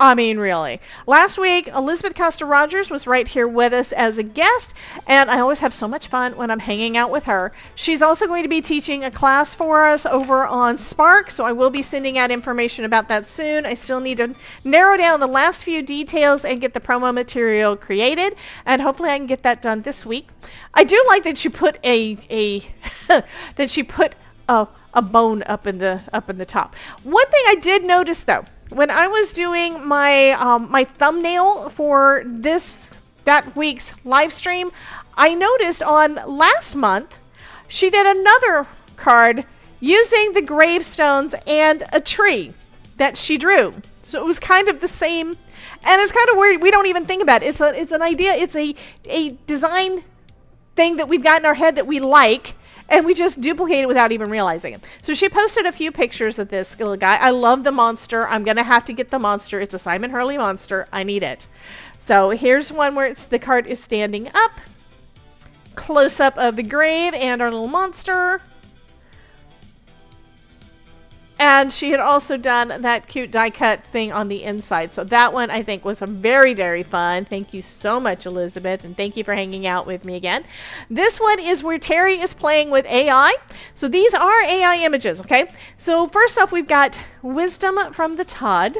I mean, really. Last week, Elizabeth Costa Rogers was right here with us as a guest, and I always have so much fun when I'm hanging out with her. She's also going to be teaching a class for us over on Spark, so I will be sending out information about that soon. I still need to narrow down the last few details and get the promo material created, and hopefully I can get that done this week. I do like that she put a bone up in the top. One thing I did notice though, when I was doing my my thumbnail for that week's live stream, I noticed on last month she did another card using the gravestones and a tree that she drew. So it was kind of the same, and it's kind of weird. We don't even think about it. It's an idea. It's a design thing that we've got in our head that we like. And we just duplicate it without even realizing it. So she posted a few pictures of this little guy. I love the monster. I'm going to have to get the monster. It's a Simon Hurley monster. I need it. So here's one where the card is standing up. Close up of the grave and our little monster. And she had also done that cute die cut thing on the inside. So that one I think was very, very fun. Thank you so much, Elizabeth. And thank you for hanging out with me again. This one is where Terry is playing with AI. So these are AI images, okay? So first off, we've got Wisdom from the Todd.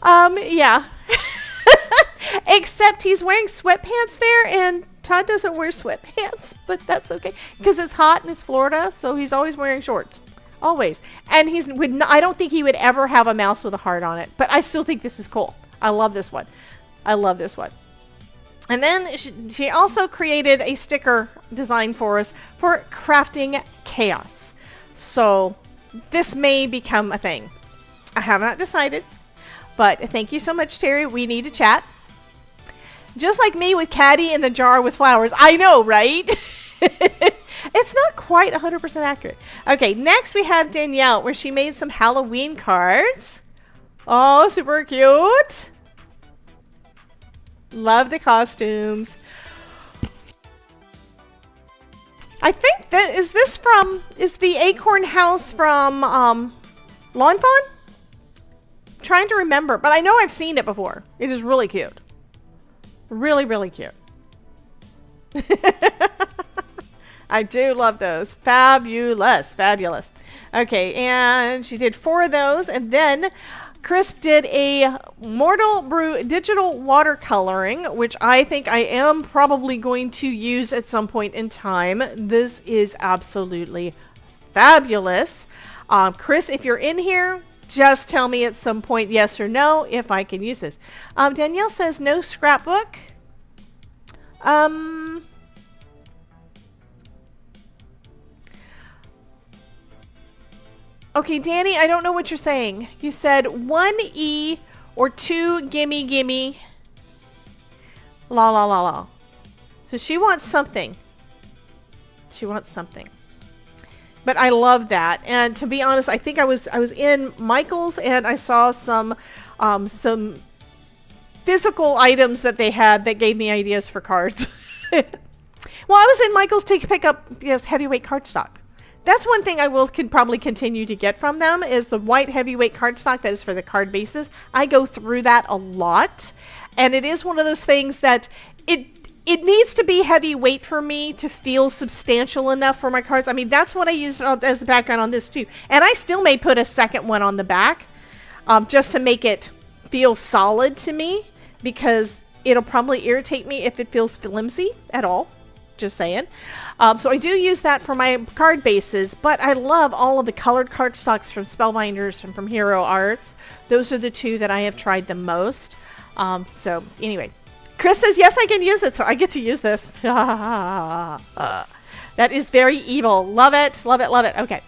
Yeah. Except he's wearing sweatpants there, and Todd doesn't wear sweatpants, but that's okay because it's hot and it's Florida, so he's always wearing shorts, always. And I don't think he would ever have a mouse with a heart on it, but I still think this is cool. I love this one. I love this one. And then she also created a sticker design for us for crafting chaos. So this may become a thing. I have not decided, but thank you so much, Terry. We need to chat. Just like me with Caddy in the jar with flowers. I know, right? It's not quite 100% accurate. Okay, next we have Danielle, where she made some Halloween cards. Oh, super cute. Love the costumes. I think that is the acorn house from Lawn Fawn? Trying to remember, but I know I've seen it before. It is really cute. Really, really cute. I do love those. Fabulous. Fabulous. Okay, and she did 4 of those. And then Crisp did a Mortal Brew digital watercoloring, which I think I am probably going to use at some point in time. This is absolutely fabulous. Chris, if you're in here, just tell me at some point yes or no if I can use this. Danielle says no scrapbook. Okay, Danny, I don't know what you're saying. You said 1E or 2 gimme gimme. La la la la. So she wants something. She wants something. But I love that. And to be honest, I think I was in Michael's and I saw some physical items that they had that gave me ideas for cards. Well, I was in Michael's to pick up heavyweight cardstock. That's one thing I can probably continue to get from them is the white heavyweight cardstock that is for the card bases. I go through that a lot. And it is one of those things that it needs to be heavyweight for me to feel substantial enough for my cards. I mean, that's what I used as the background on this too. And I still may put a second one on the back just to make it feel solid to me because it'll probably irritate me if it feels flimsy at all. Just saying. So I do use that for my card bases, but I love all of the colored cardstocks from Spellbinders and from Hero Arts. Those are the 2 that I have tried the most. So anyway. Chris says, yes, I can use it, so I get to use this. That is very evil. Love it, love it, love it. Okay.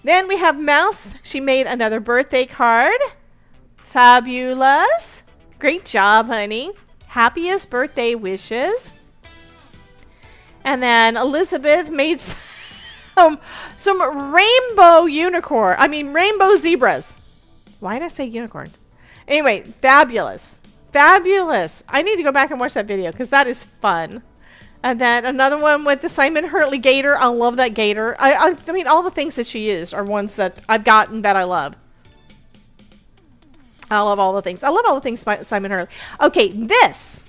Then we have Mouse. She made another birthday card. Fabulous. Great job, honey. Happiest birthday wishes. And then Elizabeth made some rainbow rainbow zebras. Why did I say unicorn? Anyway, fabulous. Fabulous. I need to go back and watch that video because that is fun. And then another one with the Simon Hurley gator. I love that gator. I mean, all the things that she used are ones that I've gotten that I love. I love all the things. I love all the things by Simon Hurley. Okay, this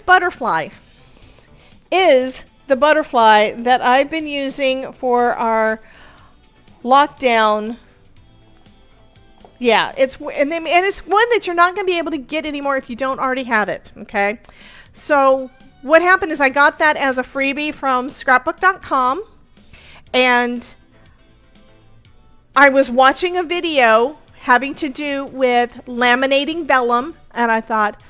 butterfly is the butterfly that I've been using for our lockdown. Yeah, it's one that you're not going to be able to get anymore if you don't already have it. Okay, so what happened is I got that as a freebie from scrapbook.com, and I was watching a video having to do with laminating vellum, and I thought,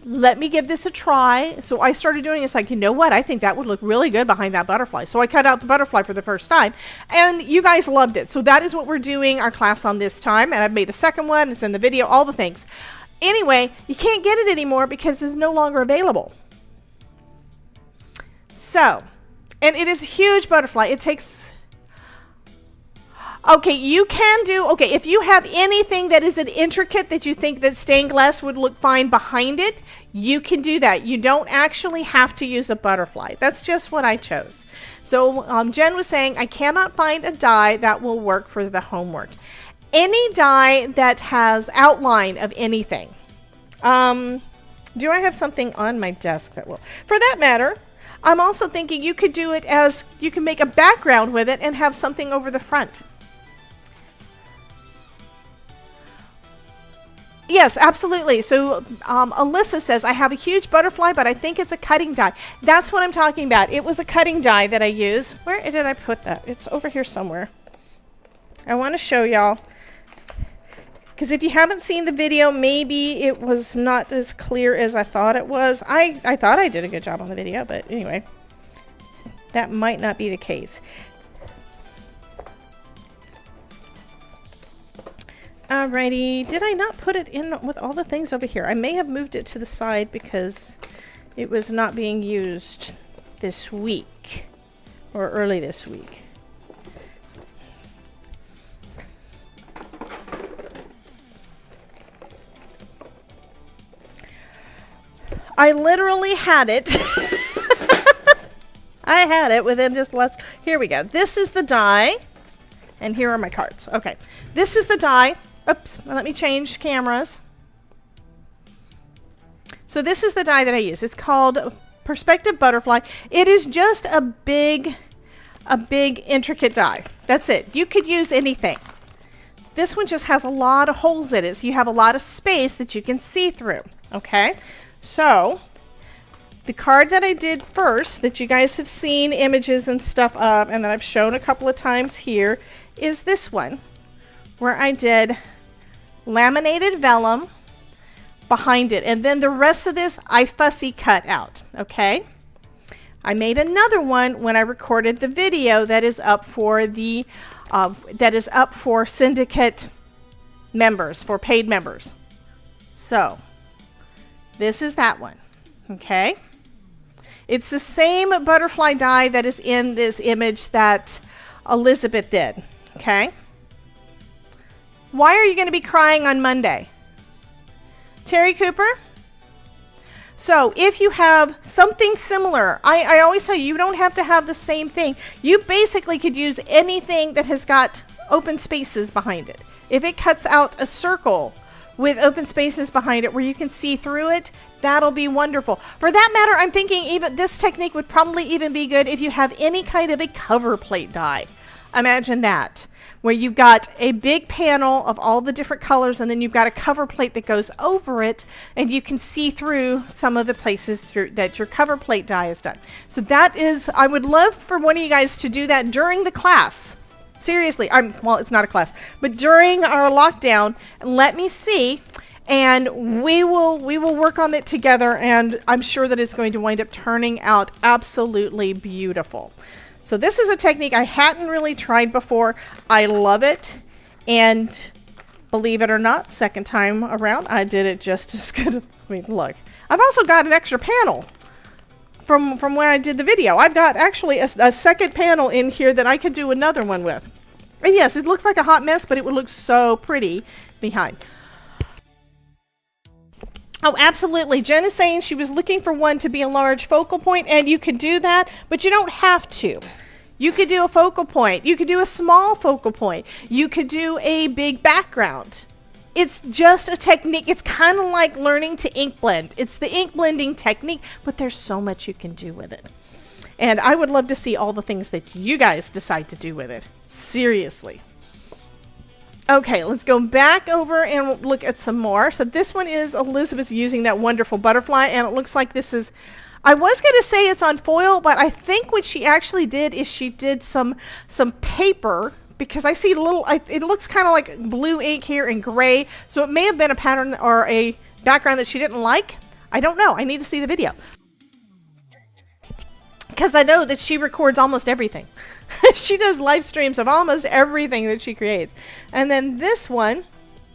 let me give this a try. So I started doing it. It's like, you know what? I think that would look really good behind that butterfly. So I cut out the butterfly for the first time, and you guys loved it. So that is what we're doing our class on this time, and I've made a second one. It's in the video, all the things. Anyway, you can't get it anymore because it's no longer available. So, and it is a huge butterfly. It takes... Okay, you can do, okay, if you have anything that is an intricate that you think that stained glass would look fine behind it, you can do that. You don't actually have to use a butterfly. That's just what I chose. So Jen was saying, I cannot find a die that will work for the homework. Any die that has outline of anything. Do I have something on my desk that will? For that matter, I'm also thinking you could do it as, you can make a background with it and have something over the front. Yes, absolutely. So Alyssa says, I have a huge butterfly, but I think it's a cutting die. That's what I'm talking about. It was a cutting die that I used. Where did I put that? It's over here somewhere. I want to show y'all. Because if you haven't seen the video, maybe it was not as clear as I thought it was. I thought I did a good job on the video, but anyway, that might not be the case. Alrighty, did I not put it in with all the things over here? I may have moved it to the side because it was not being used this week or early this week. I literally had it. I had it within just here we go. This is the die, and here are my cards. Okay, this is the die. Oops, let me change cameras. So this is the die that I use. It's called Perspective Butterfly. It is just a big intricate die. That's it. You could use anything. This one just has a lot of holes in it, so you have a lot of space that you can see through. Okay, so the card that I did first, that you guys have seen images and stuff of, and that I've shown a couple of times here, is this one, where I did laminated vellum behind it, and then the rest of this I fussy cut out. Okay, I made another one when I recorded the video that is up for the syndicate members, for paid members. So this is that one. Okay, it's the same butterfly die that is in this image that Elizabeth did. Okay, why are you going to be crying on Monday? Terry Cooper? So if you have something similar, I always tell you, you don't have to have the same thing. You basically could use anything that has got open spaces behind it. If it cuts out a circle with open spaces behind it where you can see through it, that'll be wonderful. For that matter, I'm thinking even this technique would probably even be good if you have any kind of a cover plate die. Imagine that, where you've got a big panel of all the different colors, and then you've got a cover plate that goes over it, and you can see through some of the places that your cover plate die is done. So that is, I would love for one of you guys to do that during the class. Seriously, well, it's not a class, but during our lockdown, let me see, and we will work on it together, and I'm sure that it's going to wind up turning out absolutely beautiful. So this is a technique I hadn't really tried before. I love it, and believe it or not, second time around, I did it just as good. I mean, look, I've also got an extra panel from when I did the video. I've got actually a second panel in here that I could do another one with. And yes, it looks like a hot mess, but it would look so pretty behind. Oh, absolutely. Jen is saying she was looking for one to be a large focal point, and you could do that, but you don't have to. You could do a focal point. You could do a small focal point. You could do a big background. It's just a technique. It's kind of like learning to ink blend. It's the ink blending technique, but there's so much you can do with it. And I would love to see all the things that you guys decide to do with it. Seriously. Okay, let's go back over and look at some more. So this one is Elizabeth's using that wonderful butterfly, and it looks like this is, I was going to say it's on foil, but I think what she actually did is she did some paper, because I see little, it looks kind of like blue ink here and gray, so it may have been a pattern or a background that she didn't like. I don't know. I need to see the video. Because I know that she records almost everything. She does live streams of almost everything that she creates. And then this one,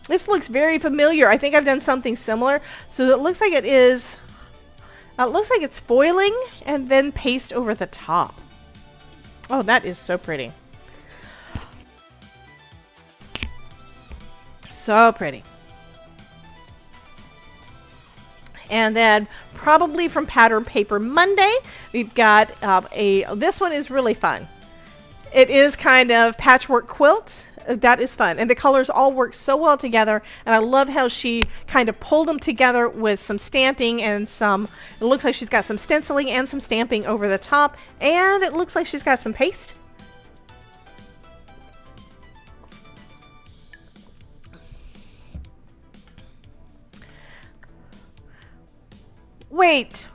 this looks very familiar. I think I've done something similar. So it looks like it's foiling and then paste over the top. Oh, that is so pretty. So pretty. And then probably from Pattern Paper Monday, we've got this one is really fun. It is kind of patchwork quilt. That is fun. And the colors all work so well together. And I love how she kind of pulled them together with some stamping and some, it looks like she's got some stenciling and some stamping over the top. And it looks like she's got some paste. Wait,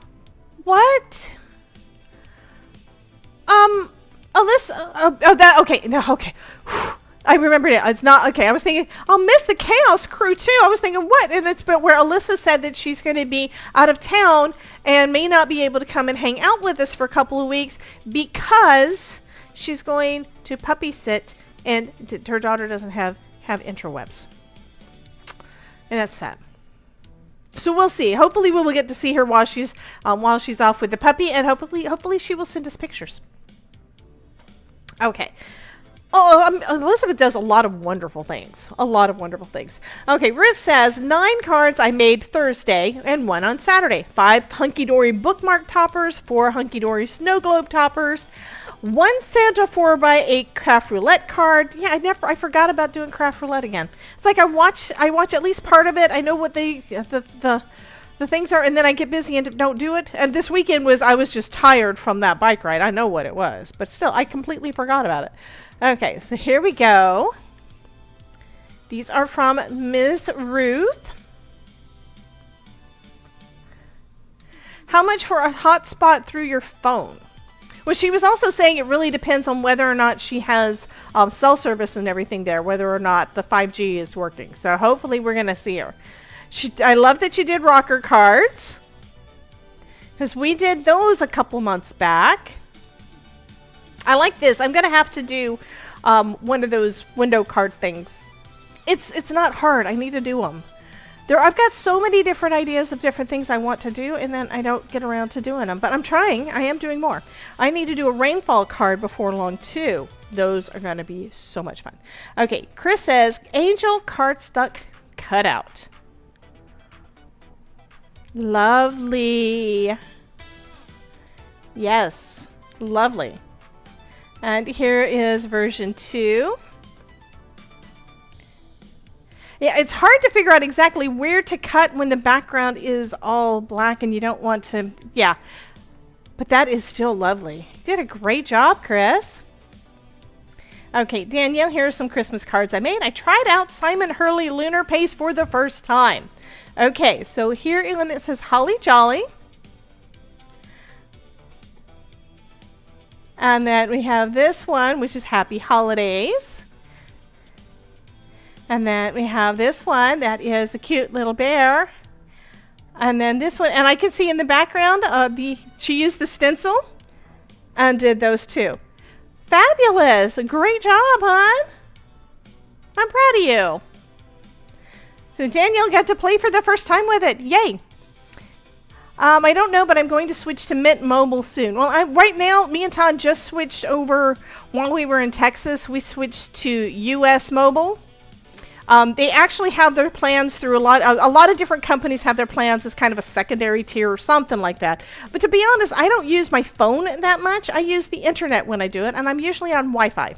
what? Alyssa, that, okay, no, okay. I remembered it. It's not, okay, I was thinking, I'll miss the Chaos Crew too. I was thinking, what? And it's but where Alyssa said that she's going to be out of town and may not be able to come and hang out with us for a couple of weeks because she's going to puppy sit and her daughter doesn't have interwebs. And that's sad. So we'll see. Hopefully we will get to see her while she's off with the puppy, and hopefully she will send us pictures. Okay. Oh, Elizabeth does a lot of wonderful things. A lot of wonderful things. Okay, Ruth says, 9 cards I made Thursday and 1 on Saturday. 5 hunky-dory bookmark toppers, 4 hunky-dory snow globe toppers, 1 Santa 4x8 craft roulette card. Yeah, I forgot about doing craft roulette again. It's like I watch at least part of it. I know what the things are, and then I get busy and don't do it. And this weekend I was just tired from that bike ride. I know what it was, but still, I completely forgot about it. Okay, so here we go. These are from Ms. Ruth. How much for a hotspot through your phone? Well, she was also saying it really depends on whether or not she has cell service and everything there, whether or not the 5G is working. So hopefully we're going to see her. I love that she did rocker cards, because we did those a couple months back. I like this. I'm going to have to do one of those window card things. It's not hard. I need to do them. I've got so many different ideas of different things I want to do, and then I don't get around to doing them. But I'm trying. I am doing more. I need to do a rainfall card before long, too. Those are going to be so much fun. Okay, Chris says, Angel cardstock cutout. Lovely. Yes, lovely. And here is version 2. Yeah, it's hard to figure out exactly where to cut when the background is all black and you don't want to, yeah. But that is still lovely. You did a great job, Chris. Okay, Danielle, here are some Christmas cards I made. I tried out Simon Hurley Lunar Paste for the first time. Okay, so here it says Holly Jolly. And then we have this one, which is Happy Holidays. And then we have this one that is the cute little bear. And then this one, and I can see in the background, she used the stencil and did those too. Fabulous! Great job, hon. I'm proud of you. So Danielle got to play for the first time with it. Yay! I don't know, but I'm going to switch to Mint Mobile soon. Well, right now, me and Todd just switched over while we were in Texas. We switched to US Mobile. They actually have their plans through a lot of different companies have their plans as kind of a secondary tier or something like that. But to be honest, I don't use my phone that much. I use the internet when I do it, and I'm usually on Wi-Fi.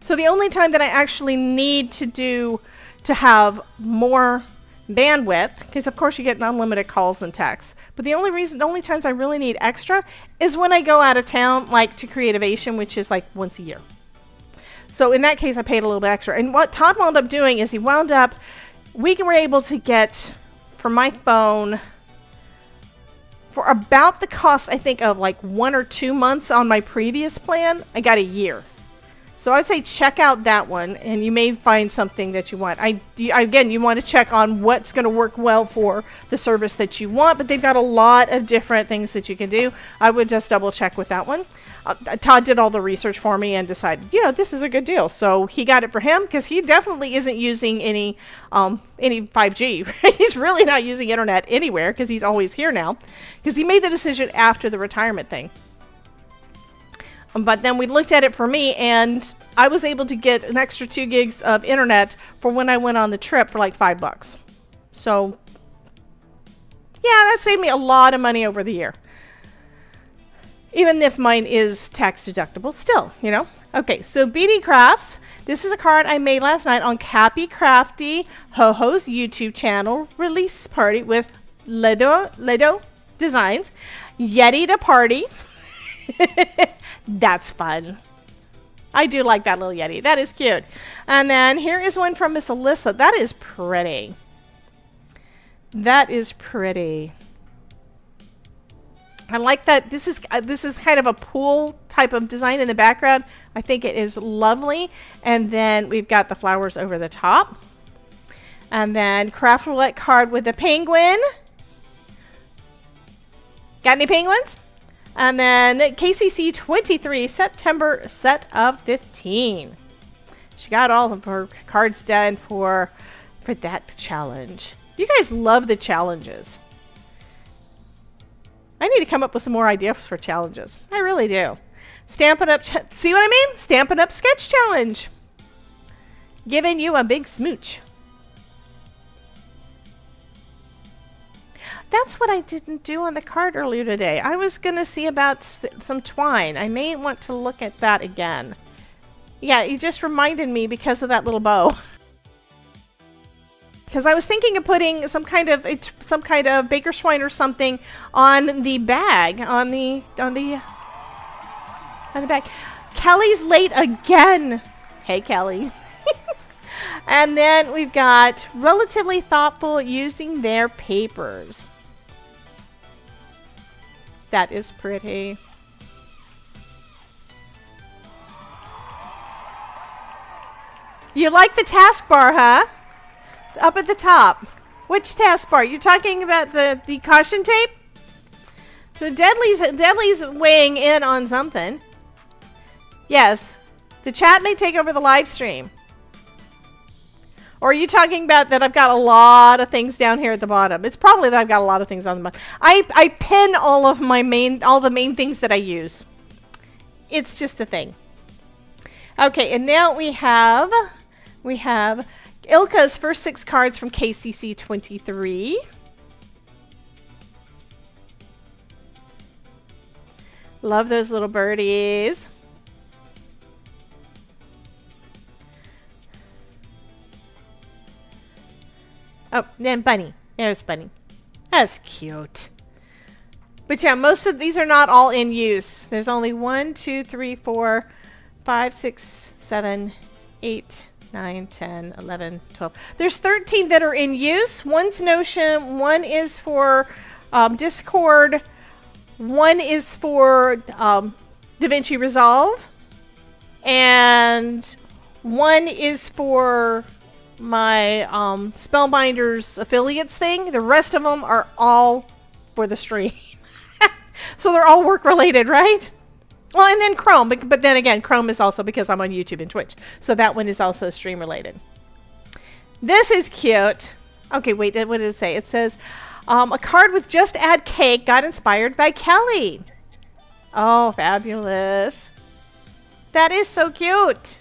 So the only time that I actually need to have more bandwidth, because of course you get unlimited calls and texts, but the only times I really need extra is when I go out of town, like to Creativation, which is like once a year. So in that case, I paid a little bit extra. And what Todd wound up doing is we were able to get, for my phone, for about the cost, I think, of like 1 or 2 months on my previous plan, I got a year. So I'd say check out that one, and you may find something that you want. Again, you want to check on what's going to work well for the service that you want, but they've got a lot of different things that you can do. I would just double check with that one. Todd did all the research for me and decided, this is a good deal. So he got it for him because he definitely isn't using any 5G. He's really not using internet anywhere because he's always here now, because he made the decision after the retirement thing. But then we looked at it for me, and I was able to get an extra 2 gigs of internet for when I went on the trip for like $5. So, yeah, that saved me a lot of money over the year. Even if mine is tax deductible, still, Okay, so BD Crafts. This is a card I made last night on Cappy Crafty Ho-Ho's YouTube channel release party with Ledo Designs. Yeti to Party. That's fun. I do like that little Yeti. That is cute. And then here is one from Miss Alyssa. That is pretty. That is pretty. I like that. This is kind of a pool type of design in the background. I think it is lovely. And then we've got the flowers over the top. And then craft roulette card with the penguin. Got any penguins? And then KCC 23 September set of 15. She got all of her cards done for that challenge. You guys love the challenges. I need to come up with some more ideas for challenges. I really do. Stampin' Up, see what I mean? Stampin' Up Sketch Challenge. Giving you a big smooch. That's what I didn't do on the card earlier today. I was going to see about some twine. I may want to look at that again. Yeah, you just reminded me because of that little bow. Because I was thinking of putting some kind of baker's twine or something on the bag, on the bag. Kelly's late again. Hey, Kelly. And then we've got relatively thoughtful using their papers. That is pretty. You like the taskbar, huh? Up at the top. Which taskbar? You're talking about the caution tape? So Deadly's weighing in on something. Yes. The chat may take over the live stream. Or are you talking about that I've got a lot of things down here at the bottom? It's probably that I've got a lot of things on the bottom. I pin all the main things that I use. It's just a thing. Okay, and now we have Ilka's first 6 cards from KCC 23. Love those little birdies. Oh, then Bunny. There's Bunny. That's cute. But yeah, most of these are not all in use. There's only 1, 2, 3, 4, 5, 6, 7, 8, 9, 10, 11, 12. There's 13 that are in use. One's Notion. One is for Discord. One is for DaVinci Resolve. And one is for my Spellbinders affiliates thing. The rest of them are all for the stream. So they're all work related, right? Well, and then Chrome, but then again, Chrome is also because I'm on YouTube and Twitch. So that one is also stream related. This is cute. Okay, wait, what did it say? It says, a card with Just Add Cake got inspired by Kelly. Oh, fabulous. That is so cute.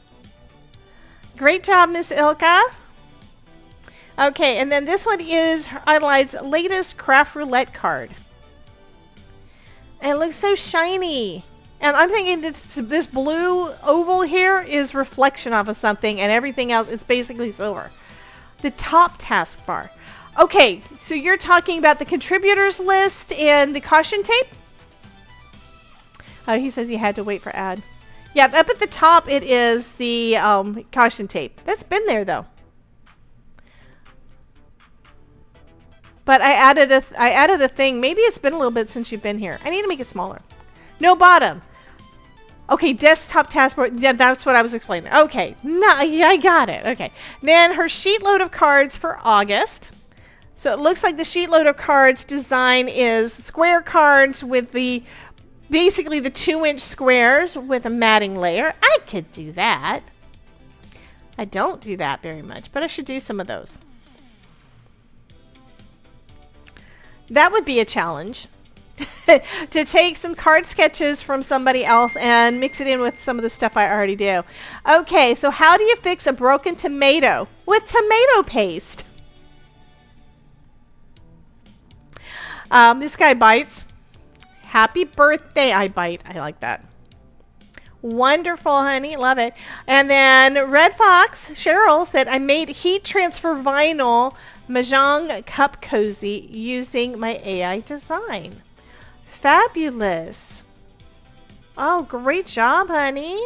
Great job, Miss Ilka. Okay, and then this one is Adelaide's latest craft roulette card. And it looks so shiny. And I'm thinking this blue oval here is reflection off of something, and everything else, it's basically silver. The top taskbar. Okay, so you're talking about the contributors list and the caution tape? Oh, he says he had to wait for ad. Yeah, up at the top it is the caution tape. That's been there though. But I added a thing. Maybe it's been a little bit since you've been here. I need to make it smaller. No bottom. Okay, desktop taskbar. Yeah, that's what I was explaining. Okay, no, yeah, I got it. Okay, then her sheet load of cards for August. So it looks like the sheet load of cards design is square cards with the basically the 2-inch squares with a matting layer. I could do that. I don't do that very much, but I should do some of those. That would be a challenge. To take some card sketches from somebody else and mix it in with some of the stuff I already do. Okay, so how do you fix a broken tomato? With tomato paste. This guy bites. Happy birthday, I bite. I like that. Wonderful, honey. Love it. And then Red Fox, Cheryl, said, I made heat transfer vinyl Mahjong cup cozy using my AI design. Fabulous. Oh, great job, honey.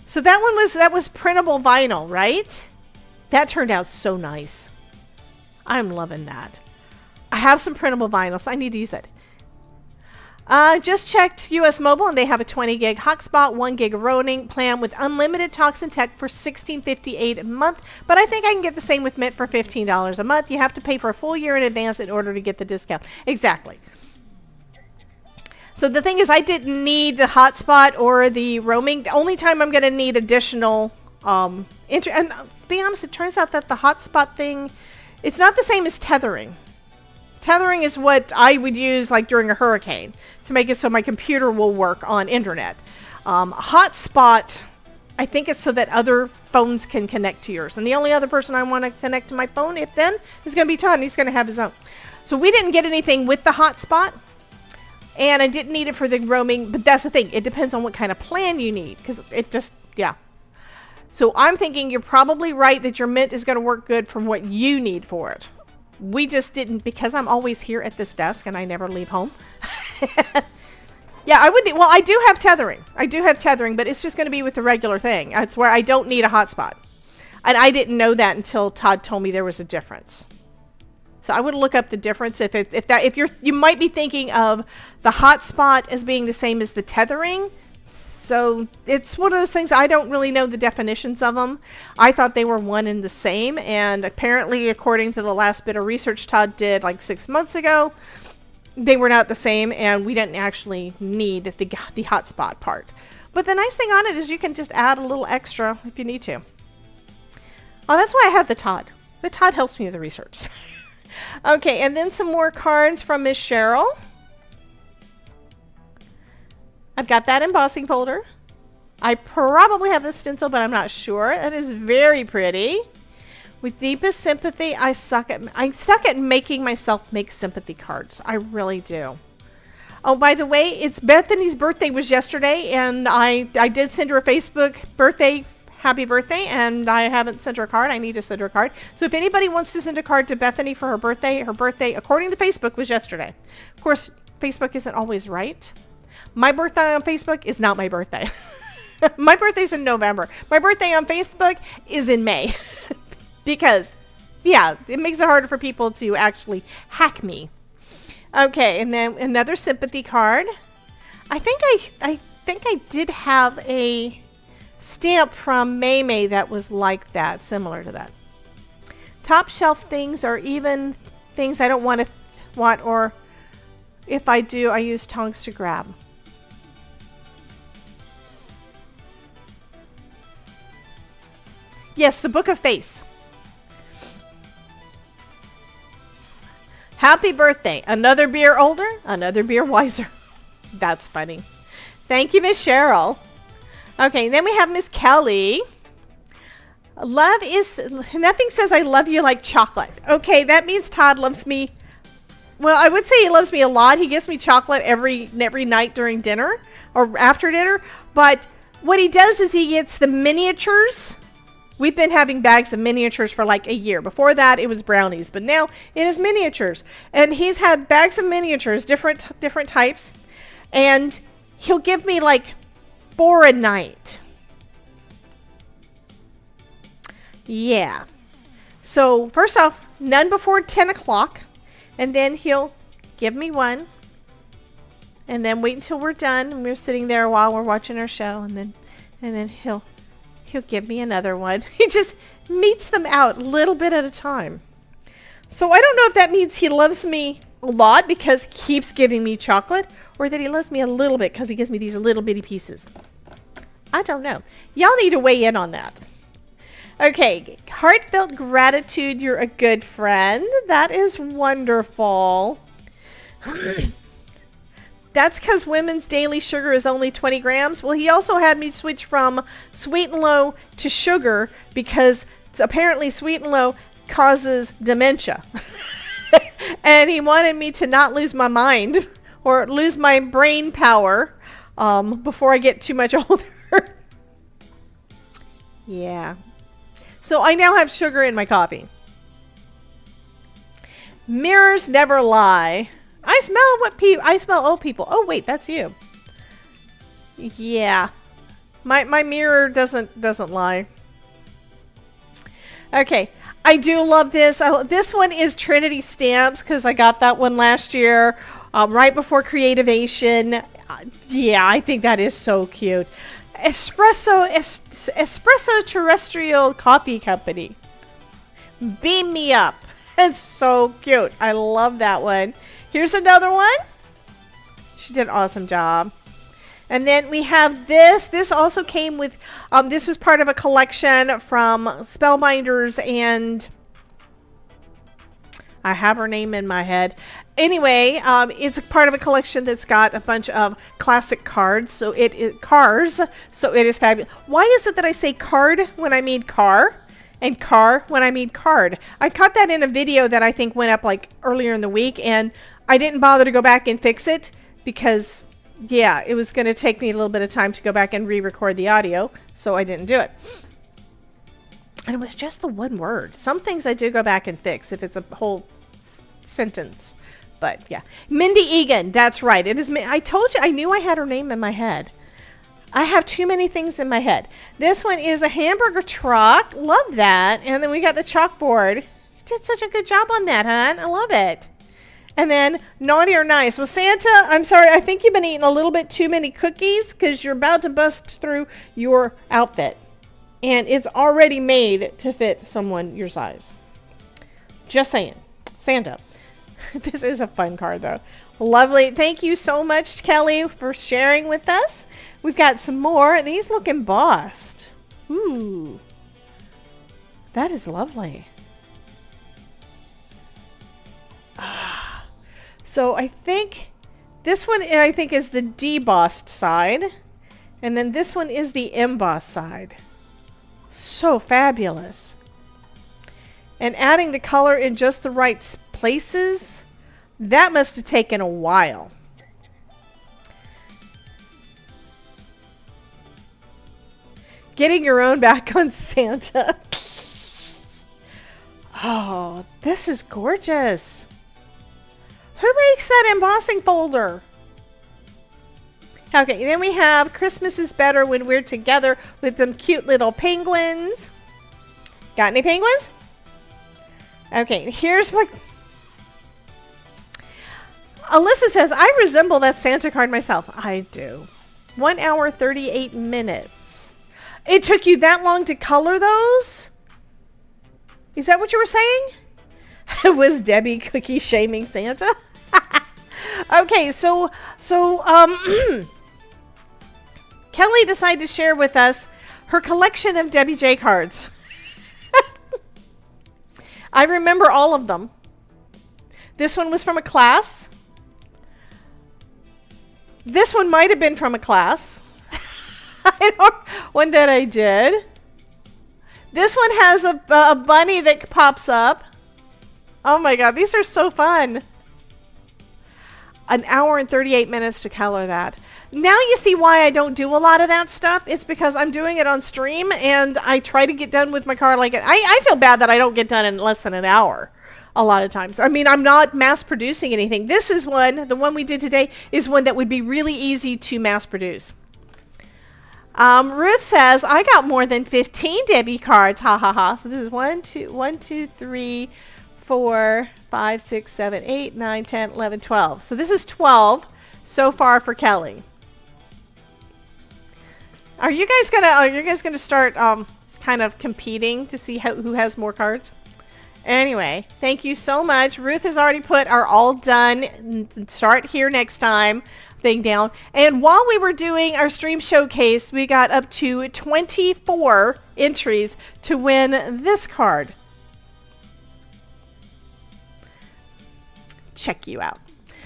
So that was printable vinyl, right? That turned out so nice. I'm loving that. I have some printable vinyl, so I need to use it. Just checked US Mobile, and they have a 20 gig hotspot, 1 gig roaming plan with unlimited talks and tech for $16.58 a month. But I think I can get the same with Mint for $15 a month. You have to pay for a full year in advance in order to get the discount. Exactly. So the thing is, I didn't need the hotspot or the roaming. The only time I'm going to need additional and to be honest, it turns out that the hotspot thing, it's not the same as tethering. Tethering is what I would use like during a hurricane to make it so my computer will work on internet. Hotspot, I think it's so that other phones can connect to yours. And the only other person I want to connect to my phone, if then, is going to be Todd. And he's going to have his own. So we didn't get anything with the hotspot. And I didn't need it for the roaming. But that's the thing. It depends on what kind of plan you need. Because it just, yeah. So I'm thinking you're probably right that your Mint is going to work good for what you need for it. We just didn't, because I'm always here at this desk and I never leave home. Yeah, I would. Well, I do have tethering. I do have tethering, but it's just going to be with the regular thing. It's where I don't need a hotspot. And I didn't know that until Todd told me there was a difference. So I would look up the difference if you might be thinking of the hotspot as being the same as the tethering. So it's one of those things, I don't really know the definitions of them. I thought they were one and the same, and apparently, according to the last bit of research Todd did like 6 months ago, they were not the same, and we didn't actually need the hotspot part. But the nice thing on it is you can just add a little extra if you need to. Oh, that's why I have the Todd. The Todd helps me with the research. Okay, and then some more cards from Miss Cheryl. I've got that embossing folder. I probably have the stencil, but I'm not sure. It is very pretty. With deepest sympathy, I suck at making myself make sympathy cards. I really do. Oh, by the way, it's Bethany's birthday was yesterday, and I did send her a Facebook happy birthday, and I haven't sent her a card. I need to send her a card. So if anybody wants to send a card to Bethany for her birthday, according to Facebook, was yesterday. Of course, Facebook isn't always right. My birthday on Facebook is not my birthday. My birthday's in November. My birthday on Facebook is in May. Because, yeah, it makes it harder for people to actually hack me. Okay, and then another sympathy card. I think I did have a stamp from May that was like that, similar to that. Top shelf things, or even things I don't want, or if I do, I use tongs to grab. Yes, the Book of Face. Happy birthday. Another beer older, another beer wiser. That's funny. Thank you, Miss Cheryl. Okay, then we have Miss Kelly. Love is, nothing says I love you like chocolate. Okay, that means Todd loves me. Well, I would say he loves me a lot. He gives me chocolate every night during dinner or after dinner. But what he does is he gets the miniatures. We've been having bags of miniatures for like a year. Before that, it was brownies, but now it is miniatures. And he's had bags of miniatures, different types. And he'll give me like 4 a night. Yeah. So first off, none before 10 o'clock. And then he'll give me one. And then wait until we're done. And we're sitting there while we're watching our show. And then he'll give me another one. He just meets them out a little bit at a time. So I don't know if that means he loves me a lot because he keeps giving me chocolate, or that he loves me a little bit because he gives me these little bitty pieces. I don't know. Y'all need to weigh in on that. Okay, heartfelt gratitude. You're a good friend. That is wonderful. That's because women's daily sugar is only 20 grams. Well, he also had me switch from sweet and low to sugar because apparently sweet and low causes dementia. And he wanted me to not lose my mind or lose my brain power before I get too much older. Yeah. So I now have sugar in my coffee. Mirrors never lie. I smell old people. Oh wait, that's you. Yeah. My mirror doesn't lie. Okay. I do love this. This one is Trinity Stamps because I got that one last year, right before Creativation. Yeah, I think that is so cute. Espresso Terrestrial Coffee Company. Beam me up. It's so cute. I love that one. Here's another one. She did an awesome job. And then we have this. This also came with, this was part of a collection from Spellbinders, and I have her name in my head. Anyway, it's a part of a collection that's got a bunch of classic cards. So it is cars. So it is fabulous. Why is it that I say card when I mean car? And car when I mean card? I caught that in a video that I think went up like earlier in the week, and I didn't bother to go back and fix it because, yeah, it was going to take me a little bit of time to go back and re-record the audio, so I didn't do it. And it was just the one word. Some things I do go back and fix if it's a whole sentence. But yeah, Mindy Egan, that's right. It is. I told you, I knew I had her name in my head. I have too many things in my head. This one is a hamburger truck. Love that. And then we got the chalkboard. You did such a good job on that, hon. I love it. And then naughty or nice. Well, Santa, I'm sorry. I think you've been eating a little bit too many cookies because you're about to bust through your outfit. And it's already made to fit someone your size. Just saying. Santa. This is a fun card, though. Lovely. Thank you so much, Kelly, for sharing with us. We've got some more. These look embossed. Ooh. That is lovely. So I think this one is the debossed side. And then this one is the embossed side. So fabulous. And adding the color in just the right places, that must have taken a while. Getting your own back on Santa. Oh, this is gorgeous. Who makes that embossing folder? Okay, then we have Christmas is better when we're together with some cute little penguins. Got any penguins? Okay, here's what Alyssa says. I resemble that Santa card myself. I do. 1 hour, 38 minutes. It took you that long to color those? Is that what you were saying? Was Debbie cookie shaming Santa? Okay, so Kelly decided to share with us her collection of Debbie J cards. I remember all of them. This one was from a class. This one might have been from a class. I don't one that I did. This one has a bunny that pops up. Oh my god, these are so fun. An hour and 38 minutes to color that. Now you see why I don't do a lot of that stuff. It's because I'm doing it on stream and I try to get done with my card like it. I feel bad that I don't get done in less than an hour a lot of times. I mean, I'm not mass producing anything. This is one, the one we did today, is one that would be really easy to mass produce. Ruth says, I got more than 15 Debbie cards. Ha ha ha. So this is 1, 2, 3, 4, 5, 6, 7, 8, 9, 10, 11, 12. So this is 12 so far for Kelly. Are you guys gonna start kind of competing to see who has more cards? Anyway, thank you so much. Ruth has already put our all done, start here next time thing down. And while we were doing our stream showcase, we got up to 24 entries to win this card. Check you out.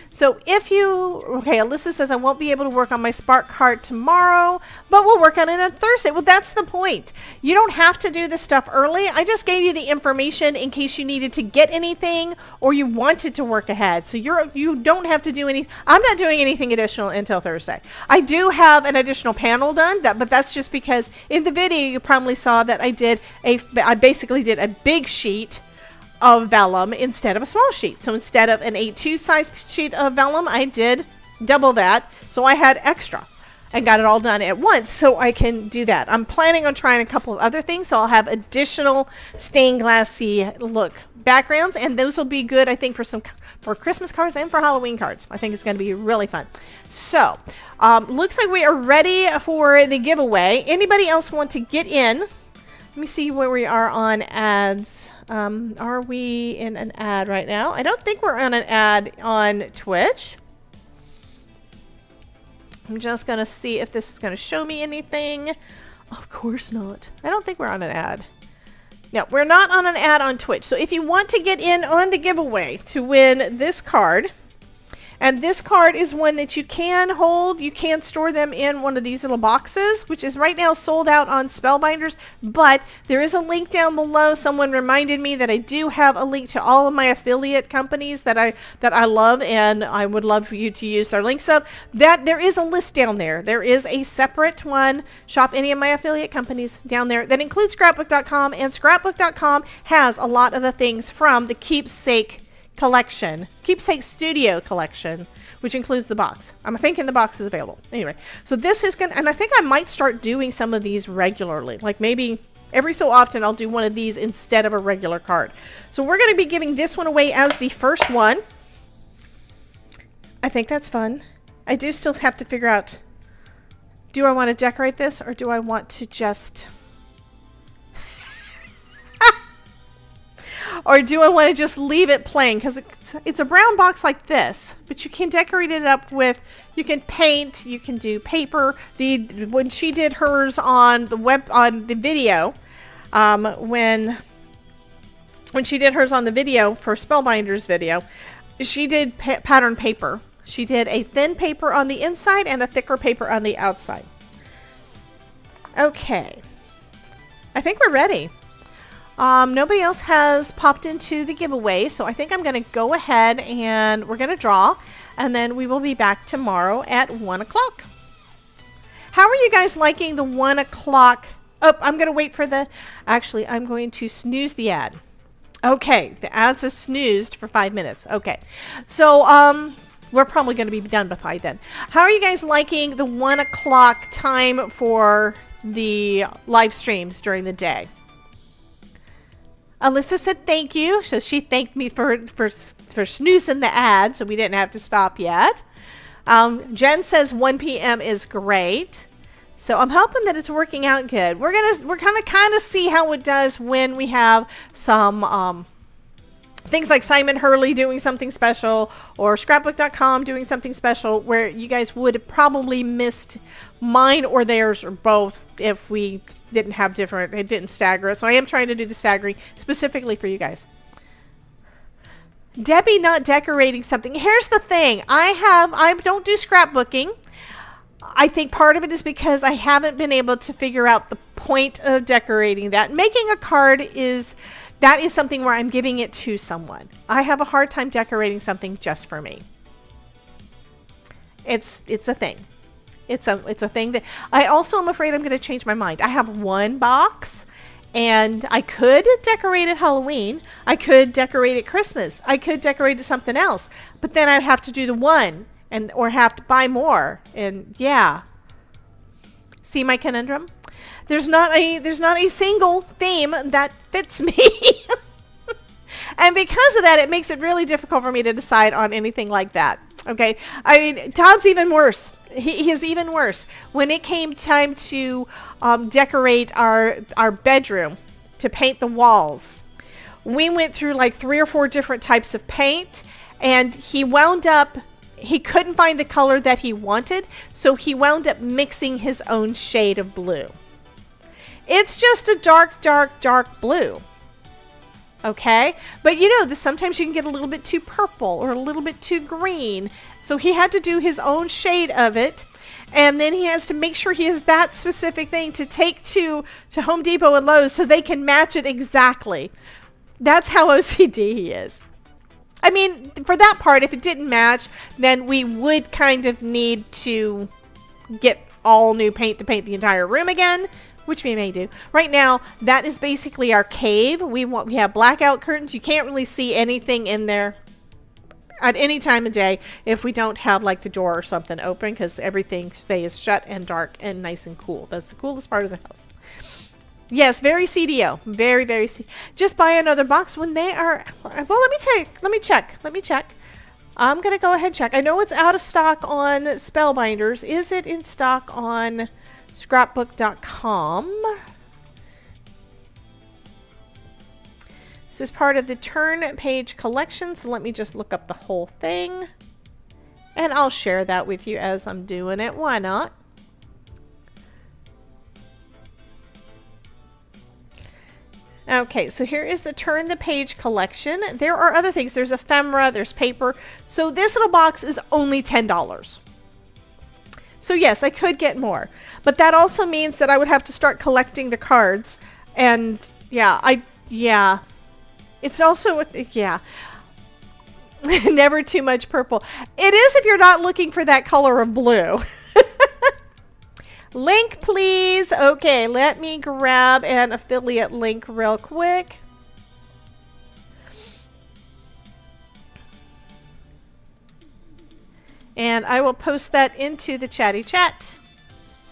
So if you, okay, Alyssa says I won't be able to work on my Spark card tomorrow, but we'll work on it on Thursday. Well, that's the point. You don't have to do this stuff early. I just gave you the information in case you needed to get anything or you wanted to work ahead. So you don't have to do any, I'm not doing anything additional until Thursday. I do have an additional panel done, but that's just because in the video you probably saw that I basically did a big sheet of vellum instead of a small sheet. So instead of an A2 size sheet of vellum, I did double that. So I had extra and got it all done at once so I can do that. I'm planning on trying a couple of other things. So I'll have additional stained glassy look backgrounds, and those will be good, I think, for Christmas cards and for Halloween cards. I think it's going to be really fun. So looks like we are ready for the giveaway. Anybody else want to get in? Let me see where we are on ads. Are we in an ad right now? I don't think we're on an ad on Twitch. I'm just going to see if this is going to show me anything. Of course not. I don't think we're on an ad. No, we're not on an ad on Twitch. So if you want to get in on the giveaway to win this card, and this card is one that you can hold. You can store them in one of these little boxes, which is right now sold out on Spellbinders. But there is a link down below. Someone reminded me that I do have a link to all of my affiliate companies that I love, and I would love for you to use their links up. That there is a list down there. There is a separate one. Shop any of my affiliate companies down there. That includes Scrapbook.com, and Scrapbook.com has a lot of the things from the Keepsake collection, Keepsake Studio collection, which includes the box. I'm thinking the box is available. Anyway, so this is gonna, and I think I might start doing some of these regularly. Like maybe every so often I'll do one of these instead of a regular card. So we're going to be giving this one away as the first one. I think that's fun. I do still have to figure out, do I want to decorate this or do I want to just... Or do I want to just leave it plain? Because it's a brown box like this, but you can decorate it up with, you can paint, you can do paper. When she did hers on the video, when she did hers on the video for Spellbinders video, she did pattern paper. She did a thin paper on the inside and a thicker paper on the outside. Okay, I think we're ready. Nobody else has popped into the giveaway, so I think I'm going to go ahead and we're going to draw, and then we will be back tomorrow at 1 o'clock. How are you guys liking the 1 o'clock? Oh, I'm going to wait for the... Actually, I'm going to snooze the ad. Okay, the ads are snoozed for 5 minutes. Okay, so we're probably going to be done by then. How are you guys liking the 1 o'clock time for the live streams during the day? Alyssa said thank you, so she thanked me for snoozing the ad, so we didn't have to stop yet. Jen says 1 p.m. is great, so I'm hoping that it's working out good. We're gonna kind of see how it does when we have some things like Simon Hurley doing something special, or Scrapbook.com doing something special, where you guys would have probably missed mine or theirs or both if we didn't have different, it didn't stagger it. So I am trying to do the staggering specifically for you guys. Debbie not decorating something. Here's the thing. I don't do scrapbooking. I think part of it is because I haven't been able to figure out point of decorating that. Making a card is something where I'm giving it to someone. I have a hard time decorating something just for me. It's a thing. It's a thing that I also am afraid I'm going to change my mind. I have one box, and I could decorate it Halloween. I could decorate it Christmas. I could decorate it something else. But then I have to do the one or have to buy more. And yeah. See my conundrum? There's not a single theme that fits me. And because of that, it makes it really difficult for me to decide on anything like that. Okay? I mean, Todd's even worse. He is even worse. When it came time to decorate our bedroom, to paint the walls, we went through like 3 or 4 different types of paint, and he couldn't find the color that he wanted, so he wound up mixing his own shade of blue. It's just a dark, dark, dark blue. Okay? But you know, sometimes you can get a little bit too purple or a little bit too green. So he had to do his own shade of it. And then he has to make sure he has that specific thing to take to Home Depot and Lowe's so they can match it exactly. That's how OCD he is. I mean, for that part, if it didn't match, then we would kind of need to get all new paint to paint the entire room again, which we may do. Right now, that is basically our cave. We have blackout curtains. You can't really see anything in there at any time of day if we don't have like the door or something open, because everything stays shut and dark and nice and cool. That's the coolest part of the house. Yes, very CDO. Very, very just buy another box when they are... Well, let me check. I'm going to go ahead and check. I know it's out of stock on Spellbinders. Is it in stock on scrapbook.com? This is part of the turn page collection, so let me just look up the whole thing. And I'll share that with you as I'm doing it. Why not? Okay, so here is the Turn the Page collection. There are other things. There's ephemera, there's paper. So this little box is only $10. So yes, I could get more. But that also means that I would have to start collecting the cards. And yeah. It's also, yeah. Never too much purple. It is if you're not looking for that color of blue. Link, please. Okay, let me grab an affiliate link real quick. And I will post that into the chatty chat.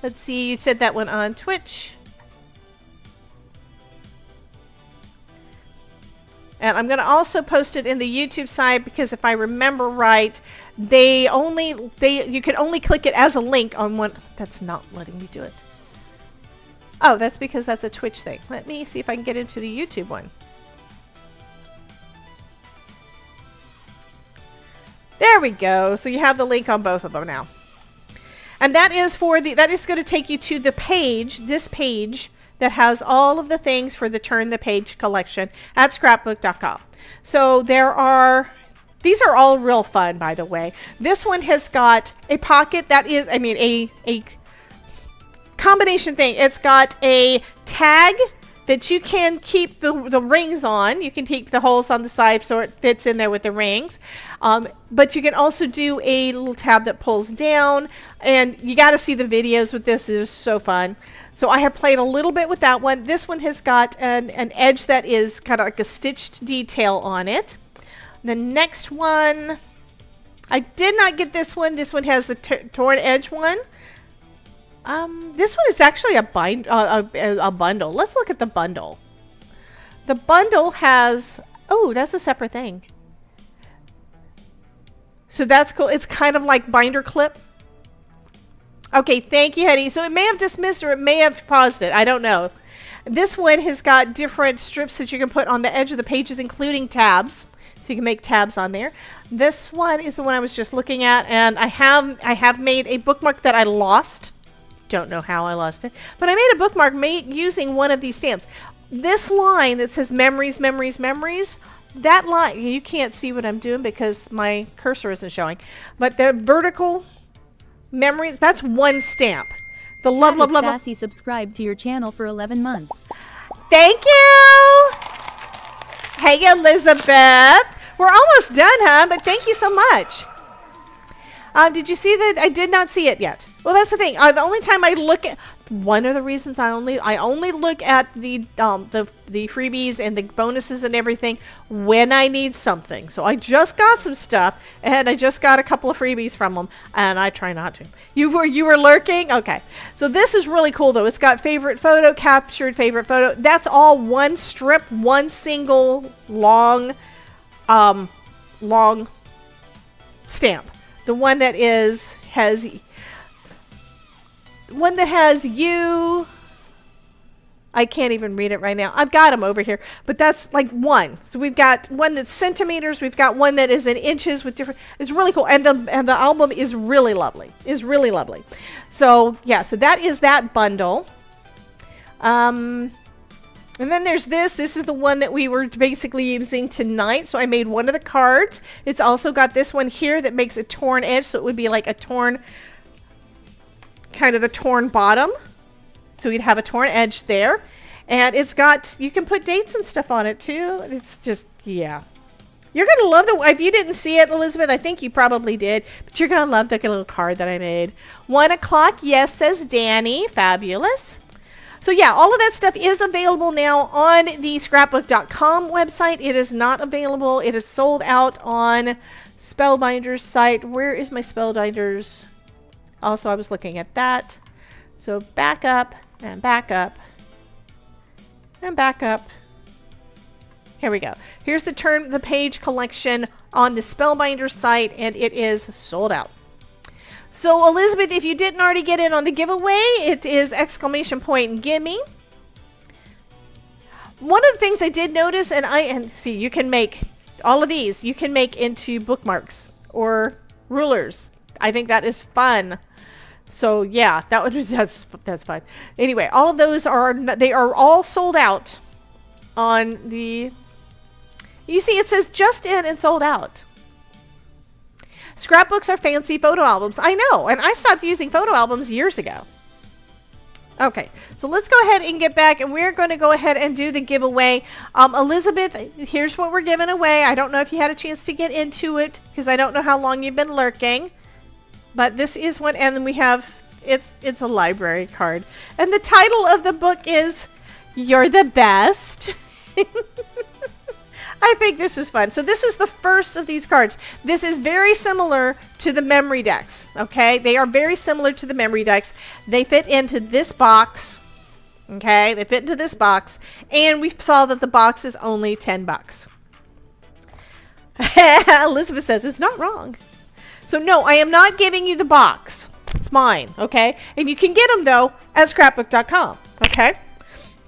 Let's see, you said that one on Twitch. And I'm going to also post it in the YouTube side, because if I remember right, you can only click it as a link on one. That's not letting me do it. Oh, that's because that's a Twitch thing. Let me see if I can get into the YouTube one. There we go. So you have the link on both of them now. And that is going to take you to the page, this page, that has all of the things for the Turn the Page collection at scrapbook.com. So these are all real fun, by the way. This one has got a pocket that is, a combination thing. It's got a tag that you can keep the rings on. You can keep the holes on the side so it fits in there with the rings. But you can also do a little tab that pulls down. And you got to see the videos with this. It is so fun. So I have played a little bit with that one. This one has got an edge that is kind of like a stitched detail on it. The next one, I did not get this one. This one has the torn edge one. This one is actually a bundle. Let's look at the bundle. The bundle has, oh, that's a separate thing. So that's cool. It's kind of like binder clip. Okay, thank you, Hetty. So it may have dismissed or it may have paused it. I don't know. This one has got different strips that you can put on the edge of the pages, including tabs. So you can make tabs on there. This one is the one I was just looking at, and I have made a bookmark that I lost. Don't know how I lost it, but I made a bookmark using one of these stamps. This line that says memories, memories, memories, that line, you can't see what I'm doing because my cursor isn't showing, but the vertical memories, that's one stamp. The love, love, love. Sassy subscribed to your channel for 11 months. Thank you. Hey, Elizabeth. We're almost done, huh? But thank you so much. Did you see that? I did not see it yet. Well, that's the thing. The only time I look at, one of the reasons I only look at the freebies and the bonuses and everything when I need something. So I just got some stuff, and I just got a couple of freebies from them, and I try not to. You were lurking? Okay. So this is really cool, though. It's got favorite photo, captured favorite photo. That's all one strip, one single long stamp. The one that has you. I can't even read it right now. I've got them over here, but that's like one. So we've got one that's centimeters. We've got one that is in inches with different. It's really cool, and the album is really lovely. So yeah, so that is that bundle. And then there's this. This is the one that we were basically using tonight. So I made one of the cards. It's also got this one here that makes a torn edge. So it would be like a torn, kind of the torn bottom. So we'd have a torn edge there. And it's got, you can put dates and stuff on it too. It's just, yeah. You're going to love the, if you didn't see it, Elizabeth, I think you probably did. But you're going to love the little card that I made. 1 o'clock, yes, says Danny. Fabulous. So yeah, all of that stuff is available now on the scrapbook.com website. It is not available. It is sold out on Spellbinders site. Where is my Spellbinders? Also, I was looking at that. So back up and back up and back up. Here we go. Here's the page collection on the Spellbinders site, and it is sold out. So Elizabeth, if you didn't already get in on the giveaway, it is ! Gimme. One of the things I did notice, and see, you can make all of these, you can make into bookmarks or rulers. I think that is fun. So yeah, that's fun. Anyway, all of those they are all sold out on the, you see it says just in and sold out. Scrapbooks are fancy photo albums. I know, and I stopped using photo albums years ago. Okay, so let's go ahead and get back, and we're going to go ahead and do the giveaway. Elizabeth, here's what we're giving away. I don't know if you had a chance to get into it, because I don't know how long you've been lurking. But this is one, and then we have, it's a library card. And the title of the book is You're the Best. I think this is fun. So this is the first of these cards. This is very similar to the memory decks, okay? They are very similar to the memory decks. They fit into this box, okay? They fit into this box, and we saw that the box is only $10. Elizabeth says it's not wrong. So no, I am not giving you the box. It's mine, okay? And you can get them, though, at scrapbook.com, okay?